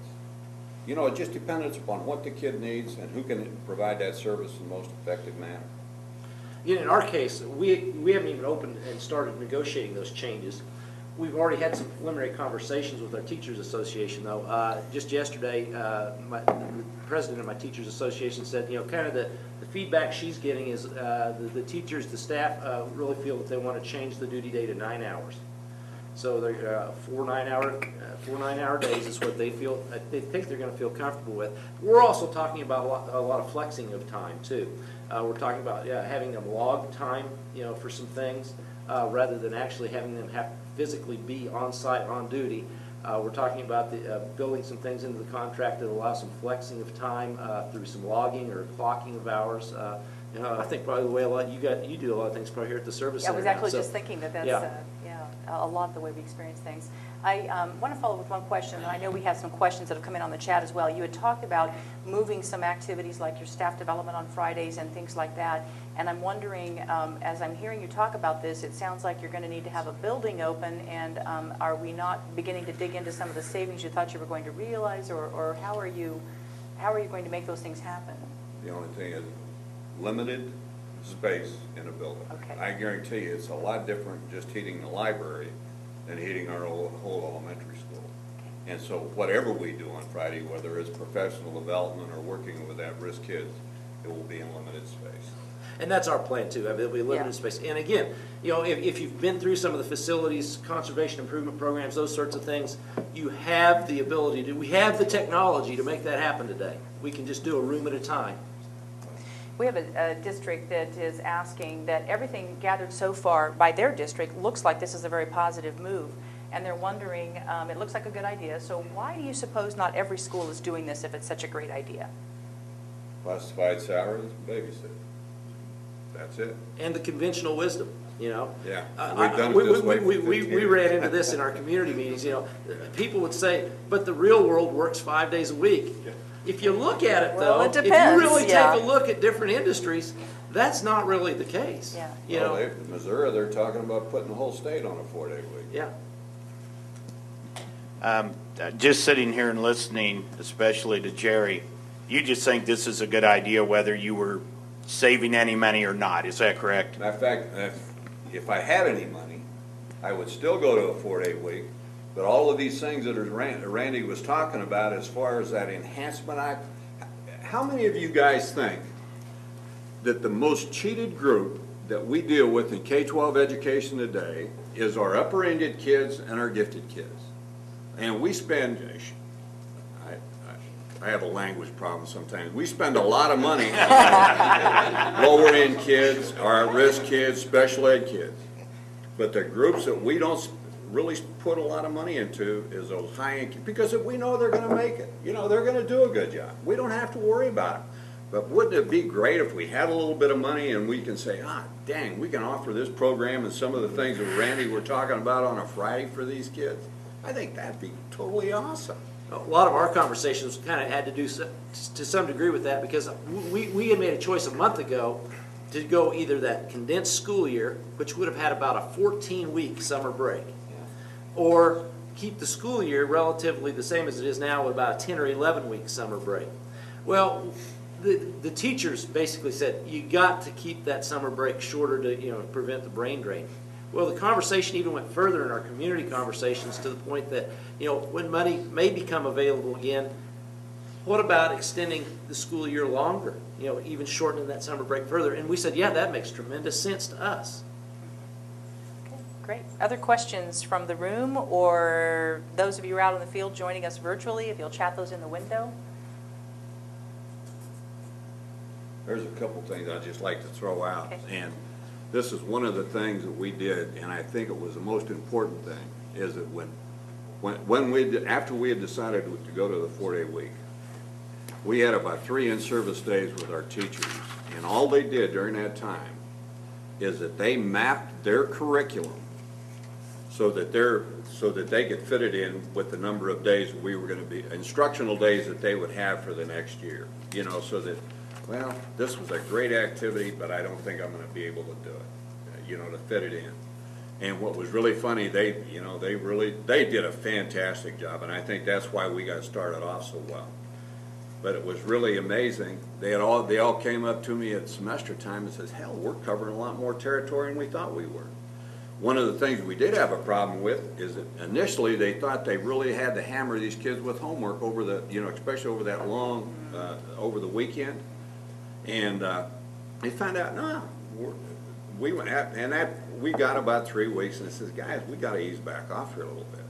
[SPEAKER 2] You know, it just depends upon what the kid needs and who can provide that service in the most effective manner.
[SPEAKER 3] You know, in our case, we haven't even opened and started negotiating those changes. We've already had some preliminary conversations with our Teachers Association, though. Just yesterday, the president of my Teachers Association said, you know, kind of the feedback she's getting is the teachers, the staff really feel that they want to change the duty day to 9 hours. So they're 4 9-hour days is what they feel. They think they're going to feel comfortable with. We're also talking about a lot of flexing of time too. We're talking about having them log time, you know, for some things rather than actually having them have physically be on site on duty. We're talking about building some things into the contract that allow some flexing of time through some logging or clocking of hours. You know, I think probably the way you do a lot of things probably here at the service center.
[SPEAKER 1] I was actually
[SPEAKER 3] now.
[SPEAKER 1] just thinking that's
[SPEAKER 3] yeah.
[SPEAKER 1] A lot of the way we experience things. I want to follow with one question, and I know we have some questions that have come in on the chat as well. You had talked about moving some activities like your staff development on Fridays and things like that, and I'm wondering, as I'm hearing you talk about this, it sounds like you're going to need to have a building open, and are we not beginning to dig into some of the savings you thought you were going to realize, or how are you going to make those things happen?
[SPEAKER 2] The only thing is limited space in a building.
[SPEAKER 1] Okay.
[SPEAKER 2] I guarantee you it's a lot different just heating the library than heating our whole elementary school.
[SPEAKER 1] Okay.
[SPEAKER 2] And so whatever we do on Friday, whether it's professional development or working with at-risk kids, it will be in limited space.
[SPEAKER 3] And that's our plan too. I mean, it'll be limited
[SPEAKER 1] Yeah.
[SPEAKER 3] space. And again, you know, if you've been through some of the facilities, conservation improvement programs, those sorts of things, you have the ability to, we have the technology to make that happen today. We can just do a room at a time.
[SPEAKER 1] We have a district that is asking that everything gathered so far by their district looks like this is a very positive move. And they're wondering, it looks like a good idea, so why do you suppose not every school is doing this if it's such a great idea?
[SPEAKER 2] Classified salaries, babysit. That's it.
[SPEAKER 3] And the conventional wisdom, you know.
[SPEAKER 2] Yeah. We've done it this way for 15
[SPEAKER 3] we
[SPEAKER 2] years.
[SPEAKER 3] ran into this in our community meetings, you know. People would say, but the real world works 5 days a week.
[SPEAKER 2] Yeah.
[SPEAKER 3] If you look at it,
[SPEAKER 1] Well,
[SPEAKER 3] though,
[SPEAKER 1] it
[SPEAKER 3] if
[SPEAKER 1] depends,
[SPEAKER 3] you really
[SPEAKER 1] yeah.
[SPEAKER 3] take a look at different industries, that's not really the case.
[SPEAKER 1] Yeah.
[SPEAKER 3] You
[SPEAKER 2] Well,
[SPEAKER 3] know.
[SPEAKER 2] in Missouri, they're talking about putting the whole state on a 4-day week.
[SPEAKER 3] Yeah.
[SPEAKER 5] Just sitting here and listening, especially to Jerry, you just think this is a good idea whether you were saving any money or not. Is that correct?
[SPEAKER 2] Matter of fact, if I had any money, I would still go to a 4-day week, But all of these things that Randy was talking about as far as that enhancement act, how many of you guys think that the most cheated group that we deal with in K-12 education today is our upper-ended kids and our gifted kids? And we spend, I have a language problem sometimes. We spend a lot of money on lower-end kids, our at-risk kids, special ed kids. But the groups that we don't really put a lot of money into is those high-end kids, because we know they're going to make it. You know, they're going to do a good job. We don't have to worry about them. But wouldn't it be great if we had a little bit of money and we can say, dang, we can offer this program and some of the things that Randy were talking about on a Friday for these kids? I think that'd be totally awesome.
[SPEAKER 3] A lot of our conversations kind of had to do to some degree with that, because we had made a choice a month ago to go either that condensed school year, which would have had about a 14-week summer break, or keep the school year relatively the same as it is now with about a 10 or 11-week summer break. Well, the teachers basically said, you got to keep that summer break shorter to prevent the brain drain. Well, the conversation even went further in our community conversations to the point that, when money may become available again, what about extending the school year longer, even shortening that summer break further? And we said, yeah, that makes tremendous sense to us.
[SPEAKER 1] Okay, great. Other questions from the room, or those of you who are out in the field joining us virtually, if you'll chat those in the window?
[SPEAKER 2] There's a couple things I'd just like to throw out.
[SPEAKER 1] Okay.
[SPEAKER 2] And this is one of the things that we did, and I think it was the most important thing, is that after we had decided to go to the 4-day week, we had about 3 in-service days with our teachers, and all they did during that time is that they mapped their curriculum so that they could fit it in with the number of days we were going to be, instructional days that they would have for the next year, so that, well, this was a great activity, but I don't think I'm going to be able to do it, to fit it in. And what was really funny, they did a fantastic job, and I think that's why we got started off so well. But it was really amazing. They all came up to me at semester time and says, hell, we're covering a lot more territory than we thought we were. One of the things we did have a problem with is that initially they thought they really had to hammer these kids with homework over especially over that long, over the weekend. And they found out, no, we went out, and we got about 3 weeks, and it says, guys, we got to ease back off here a little bit.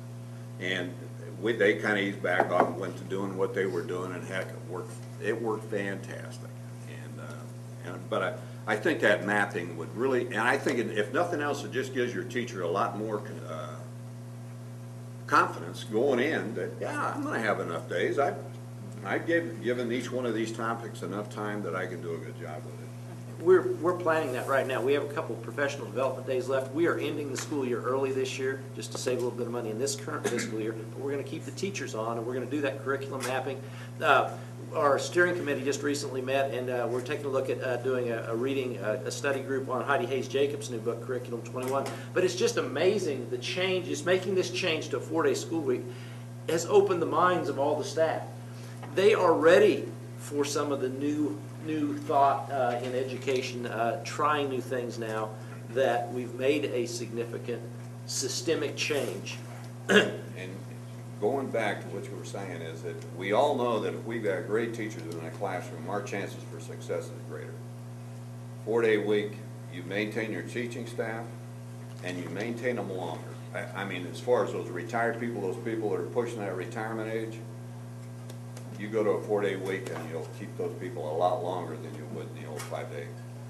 [SPEAKER 2] And they kind of eased back off and went to doing what they were doing, and heck, it worked fantastic. But I think that mapping would really, and I think if nothing else, it just gives your teacher a lot more confidence going in that, yeah, I'm going to have enough days. I've given each one of these topics enough time that I can do a good job with it.
[SPEAKER 3] We're planning that right now. We have a couple of professional development days left. We are ending the school year early this year, just to save a little bit of money in this current fiscal year. But we're going to keep the teachers on, and we're going to do that curriculum mapping. Our steering committee just recently met, and we're taking a look at doing a study group on Heidi Hayes Jacobs' new book, Curriculum 21. But it's just amazing the change. Just making this change to a 4-day school week has opened the minds of all the staff. They are ready for some of the new thought in education, trying new things now that we've made a significant systemic change.
[SPEAKER 2] And going back to what you were saying is that we all know that if we've got great teachers in a classroom, our chances for success is greater. 4-day week, you maintain your teaching staff, and you maintain them longer. I mean, as far as those retired people, those people that are pushing that retirement age, you go to a 4-day week and you'll keep those people a lot longer than you would the old 5-day,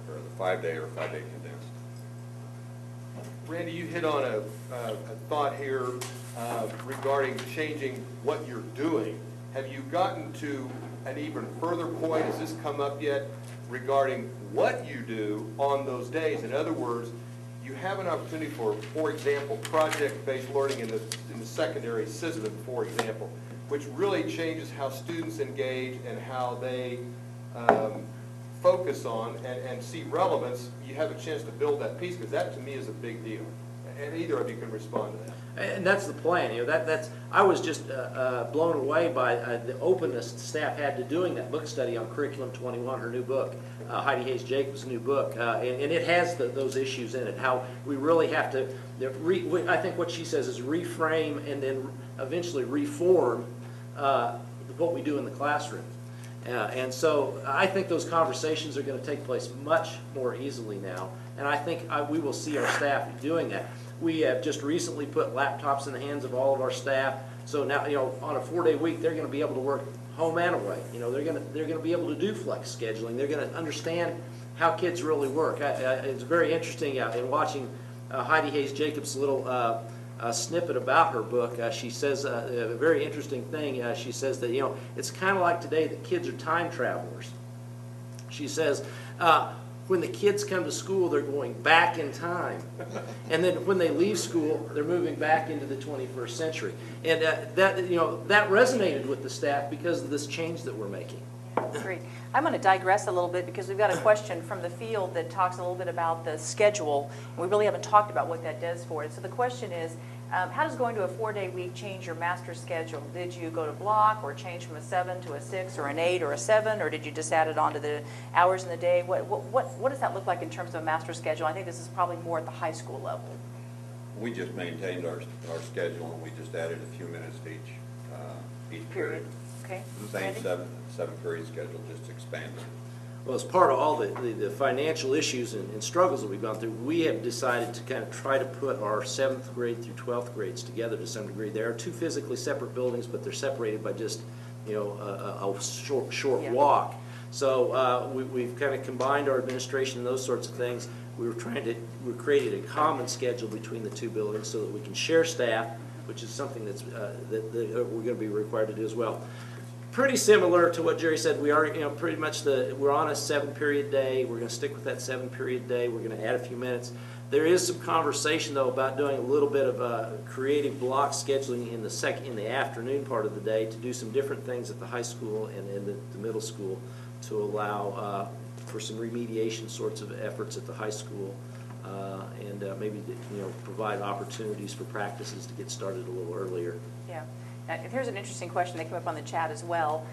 [SPEAKER 2] or the 5-day or 5-day condensed.
[SPEAKER 4] Randy, you hit on a thought here regarding changing what you're doing. Have you gotten to an even further point? Has this come up yet regarding what you do on those days? In other words, you have an opportunity for example, project-based learning in the secondary system, for example, which really changes how students engage and how they focus on and see relevance. You have a chance to build that piece, because that to me is a big deal. And either of you can respond to that.
[SPEAKER 3] And that's the plan, you know, that's, I was just blown away by the openness staff had to doing that book study on Curriculum 21, her new book, Heidi Hayes Jacobs' new book, and it has those issues in it, how we really have to, I think what she says is reframe and then eventually reform what we do in the classroom. And so I think those conversations are going to take place much more easily now, and I think we will see our staff doing that. We have just recently put laptops in the hands of all of our staff, so now, you know, on a 4-day week, they're going to be able to work home and away. You know, they're going to be able to do flex scheduling. They're going to understand how kids really work. It's very interesting in watching Heidi Hayes Jacobs' little snippet about her book. She says a very interesting thing. She says that, you know, it's kind of like today that kids are time travelers. She says, when the kids come to school, they're going back in time. And then when they leave school, they're moving back into the 21st century. And that, you know, that resonated with the staff because of this change that we're making.
[SPEAKER 1] Great. I'm going to digress a little bit because we've got a question from the field that talks a little bit about the schedule. We really haven't talked about what that does for it. So the question is, how does going to a 4-day week change your master's schedule? Did you go to block or change from a 7 to a 6 or an 8 or a 7, or did you just add it on to the hours in the day? What does that look like in terms of a master's schedule? I think this is probably more at the high school level.
[SPEAKER 2] We just maintained our schedule, and we just added a few minutes to each period.
[SPEAKER 1] Okay.
[SPEAKER 2] Same
[SPEAKER 1] Randy?
[SPEAKER 2] seven period schedule, just expanded.
[SPEAKER 3] Well, as part of all the financial issues and struggles that we've gone through, we have decided to kind of try to put our 7th grade through 12th grades together to some degree. There are 2 physically separate buildings, but they're separated by just, you know, a short
[SPEAKER 1] Yeah.
[SPEAKER 3] walk. So we've kind of combined our administration and those sorts of things. We created a common schedule between the 2 buildings so that we can share staff, which is something that we're going to be required to do as well. Pretty similar to what Jerry said. We are, you know, pretty much we're on a 7-period day. We're going to stick with that 7-period day. We're going to add a few minutes. There is some conversation though about doing a little bit of creative block scheduling in the afternoon part of the day to do some different things at the high school and in the middle school to allow for some remediation sorts of efforts at the high school and maybe, you know, provide opportunities for practices to get started a little earlier.
[SPEAKER 1] Yeah. Now, here's an interesting question that came up on the chat as well.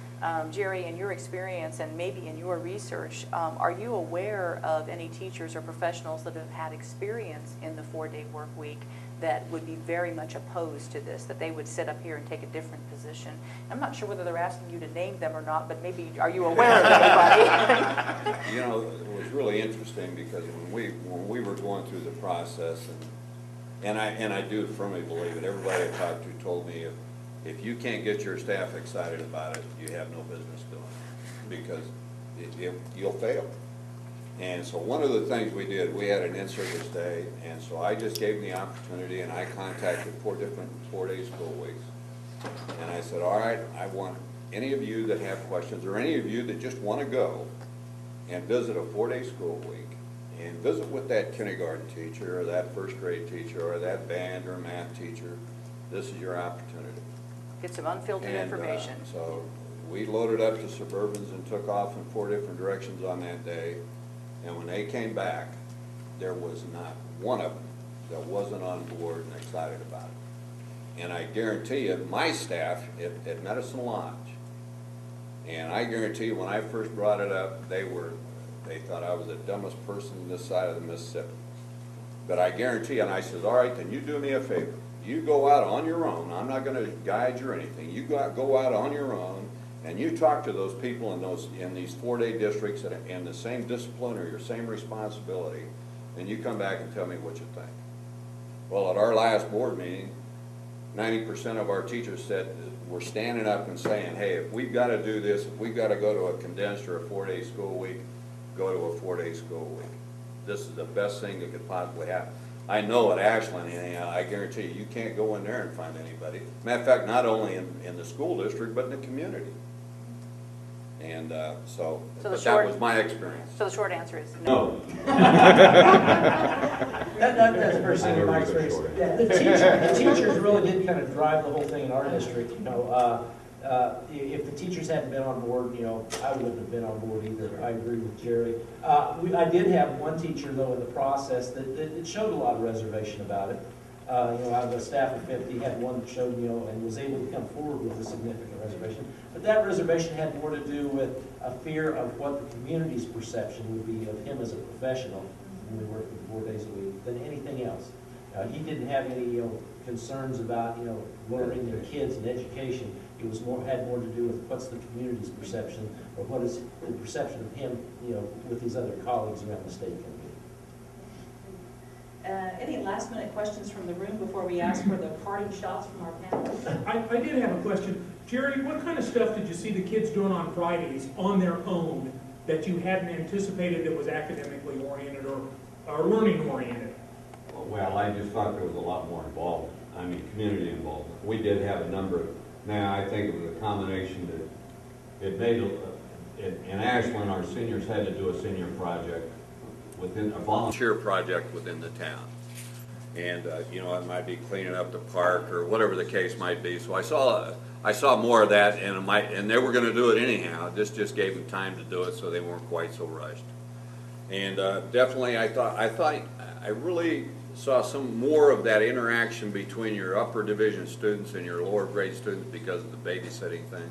[SPEAKER 1] Jerry, in your experience and maybe in your research, are you aware of any teachers or professionals that have had experience in the 4-day work week that would be very much opposed to this, that they would sit up here and take a different position? I'm not sure whether they're asking you to name them or not, but maybe are you aware of anybody?
[SPEAKER 2] You know, it was really interesting because when we were going through the process, and I do firmly believe it, everybody I talked to told me if you can't get your staff excited about it, you have no business doing it because you'll fail. And so one of the things we did, we had an in-service day, and so I just gave them the opportunity, and I contacted 4 different 4-day school weeks. And I said, all right, I want any of you that have questions, or any of you that just want to go and visit a 4-day school week, and visit with that kindergarten teacher, or that 1st grade teacher, or that band or math teacher, this is your opportunity.
[SPEAKER 1] Get some unfiltered information.
[SPEAKER 2] So we loaded up the Suburbans and took off in 4 different directions on that day. And when they came back, there was not one of them that wasn't on board and excited about it. And I guarantee you, my staff at Medicine Lodge, and I guarantee you when I first brought it up, they thought I was the dumbest person this side of the Mississippi. But I guarantee you, and I said, all right, then you do me a favor. You go out on your own. I'm not going to guide you or anything. You go out on your own, and you talk to those people in these 4-day districts that are in the same discipline or your same responsibility, and you come back and tell me what you think. Well, at our last board meeting, 90% of our teachers said we're standing up and saying, hey, if we've got to do this, if we've got to go to a condensed or a 4-day school week, go to a 4-day school week. This is the best thing that could possibly happen. I know at Ashland, and I guarantee you can't go in there and find anybody. Matter of fact, not only in the school district, but in the community. And
[SPEAKER 1] that
[SPEAKER 2] was my experience.
[SPEAKER 1] So the short answer is no.
[SPEAKER 7] That's very similar to my experience. Yeah, the teachers really did kind of drive the whole thing in our district. You know, if the teachers hadn't been on board, you know, I wouldn't have been on board either. I agree with Jerry. I did have one teacher, though, in the process that showed a lot of reservation about it. Out of a staff of 50, had one that showed, and was able to come forward with a significant reservation. But that reservation had more to do with a fear of what the community's perception would be of him as a professional when we worked 4 days a week than anything else. He didn't have any, concerns about, learning their kids and education. It was had more to do with what's the community's perception, or what is the perception of him, with his other colleagues around the state can be.
[SPEAKER 8] Any last minute questions from the room before we ask for the parting shots from our panel?
[SPEAKER 9] I did have a question. Jerry, what kind of stuff did you see the kids doing on Fridays on their own that you hadn't anticipated that was academically oriented or learning oriented?
[SPEAKER 10] Well, I just thought there was a lot more involvement. I mean, community involvement. We did have a number of, now I think it was a combination that it made, in Ashland, our seniors had to do a senior project within a volunteer
[SPEAKER 2] project within the town. And, it might be cleaning up the park or whatever the case might be. So I saw more of that, and they were going to do it anyhow. This just gave them time to do it, so they weren't quite so rushed. And definitely, I really saw some more of that interaction between your upper division students and your lower grade students because of the babysitting thing.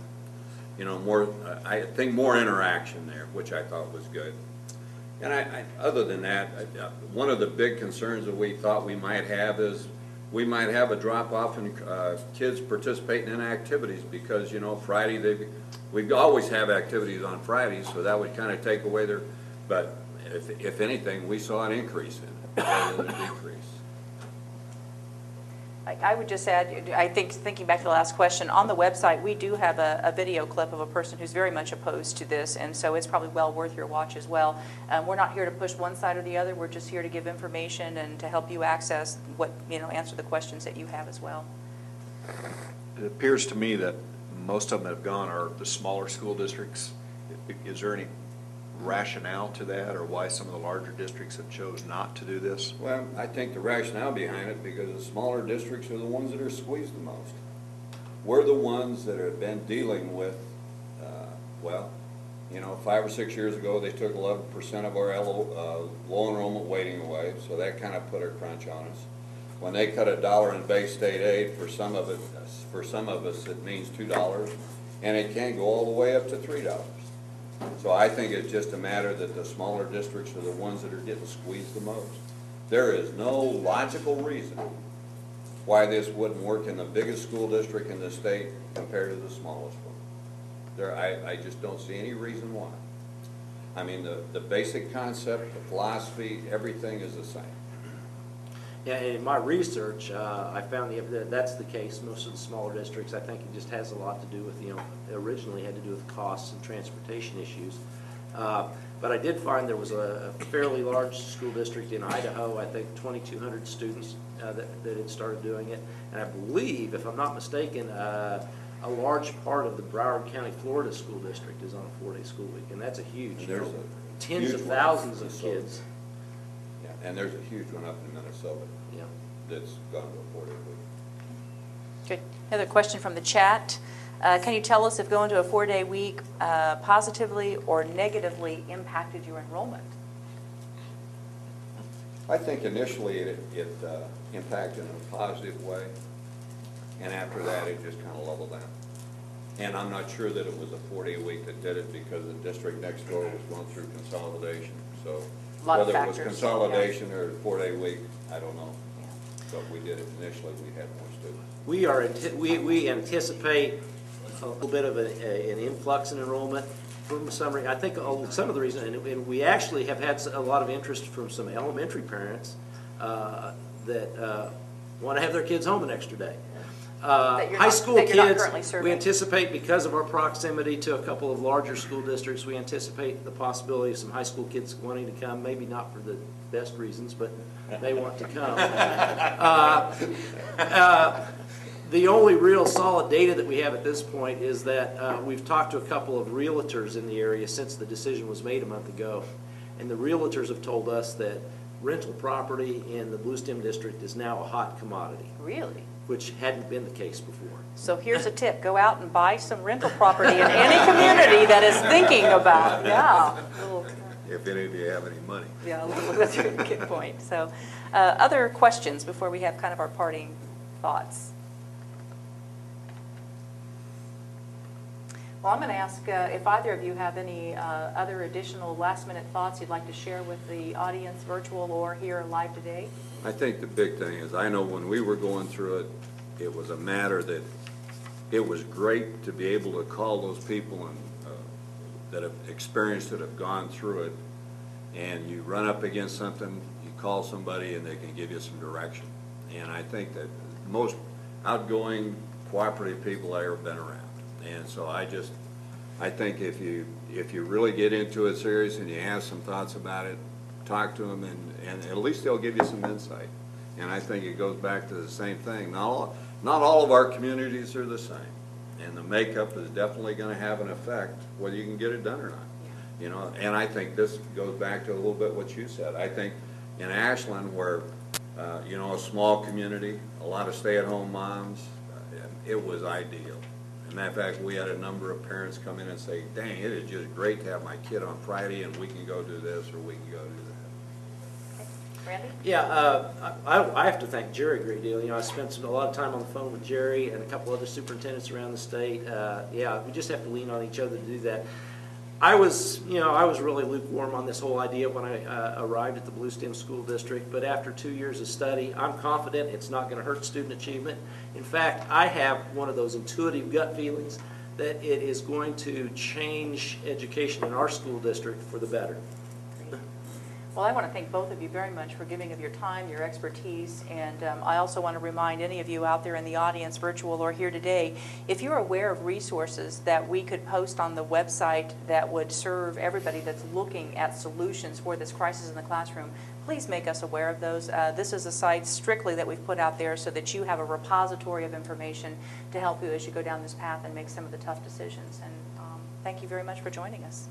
[SPEAKER 2] I think more interaction there, which I thought was good. And other than that, one of the big concerns that we thought we might have is we might have a drop-off in kids participating in activities because, Friday, we always have activities on Fridays, so that would kind of take away their, but if anything, we saw an increase in it rather than a decrease.
[SPEAKER 1] I would just add, I think, thinking back to the last question, on the website, we do have a video clip of a person who's very much opposed to this, and so it's probably well worth your watch as well. We're not here to push one side or the other. We're just here to give information and to help you access answer the questions that you have as well.
[SPEAKER 11] It appears to me that most of them that have gone are the smaller school districts. Is there any rationale to that, or why some of the larger districts have chose not to do this?
[SPEAKER 2] Well, I think the rationale behind it, because the smaller districts are the ones that are squeezed the most. We're the ones that have been dealing with, 5 or 6 years ago, they took 11% of our low enrollment weighting away, so that kind of put a crunch on us. When they cut $1 in base state aid, for some of us, it means $2, and it can go all the way up to $3. So I think it's just a matter that the smaller districts are the ones that are getting squeezed the most. There is no logical reason why this wouldn't work in the biggest school district in the state compared to the smallest one. I just don't see any reason why. I mean, the basic concept, the philosophy, everything is the same.
[SPEAKER 3] Yeah, in my research, I found that's the case. Most of the smaller districts, I think it just has a lot to do with, originally had to do with costs and transportation issues. But I did find there was a fairly large school district in Idaho, I think 2,200 students that had started doing it. And I believe, if I'm not mistaken, a large part of the Broward County, Florida school district is on a 4-day school week. And that's a huge, tens of thousands of kids.
[SPEAKER 2] And there's a huge one up in Minnesota that's gone to a 4-day week.
[SPEAKER 1] Good. Another question from the chat. Can you tell us if going to a 4-day week positively or negatively impacted your enrollment?
[SPEAKER 2] I think initially it impacted in a positive way, and after that it just kind of leveled down. And I'm not sure that it was a 4-day week that did it because the district next door was going through consolidation. So whether it was consolidation or a 4-day week, I don't know. Yeah. But we did it initially. We had more students.
[SPEAKER 3] We anticipate a little bit of an influx in enrollment from some. I think some of the reason, and we actually have had a lot of interest from some elementary parents that want to have their kids home an extra day. High school kids, we anticipate, because of our proximity to a couple of larger school districts, we anticipate the possibility of some high school kids wanting to come, maybe not for the best reasons, but they want to come. The only real solid data that we have at this point is that we've talked to a couple of realtors in the area since the decision was made a month ago, and the realtors have told us that rental property in the Blue Stem District is now a hot commodity.
[SPEAKER 1] Really?
[SPEAKER 3] Which hadn't been the case before.
[SPEAKER 1] So here's a tip. Go out and buy some rental property in any community that is thinking about. Yeah.
[SPEAKER 2] if any of you have any money.
[SPEAKER 1] Yeah, that's a good point. So, other questions before we have kind of our parting thoughts? Well, I'm going to ask if either of you have any other additional last-minute thoughts you'd like to share with the audience, virtual or here live today.
[SPEAKER 2] I think the big thing is, I know when we were going through it, it was a matter that it was great to be able to call those people and that have experienced it, have gone through it, and you run up against something, you call somebody and they can give you some direction. And I think that most outgoing, cooperative people I've ever been around. And so I think if you really get into it serious and you have some thoughts about it, talk to them, and at least they'll give you some insight. And I think it goes back to the same thing. Not all of our communities are the same, and the makeup is definitely going to have an effect whether you can get it done or not. You know, and I think this goes back to a little bit what you said. I think in Ashland, where you know, a small community, a lot of stay-at-home moms, it was ideal. As a matter of fact, we had a number of parents come in and say, dang, it is just great to have my kid on Friday and we can go do this or we can go do that.
[SPEAKER 1] Okay. Randy?
[SPEAKER 3] Yeah, I have to thank Jerry a great deal. You know, I spent a lot of time on the phone with Jerry and a couple other superintendents around the state. Yeah, we just have to lean on each other to do that. I was really lukewarm on this whole idea when I arrived at the Bluestem School District, but after 2 years of study, I'm confident it's not going to hurt student achievement. In fact, I have one of those intuitive gut feelings that it is going to change education in our school district for the better.
[SPEAKER 1] Well, I want to thank both of you very much for giving of your time, your expertise, and I also want to remind any of you out there in the audience, virtual or here today, if you're aware of resources that we could post on the website that would serve everybody that's looking at solutions for this crisis in the classroom, please make us aware of those. This is a site strictly that we've put out there so that you have a repository of information to help you as you go down this path and make some of the tough decisions. And thank you very much for joining us.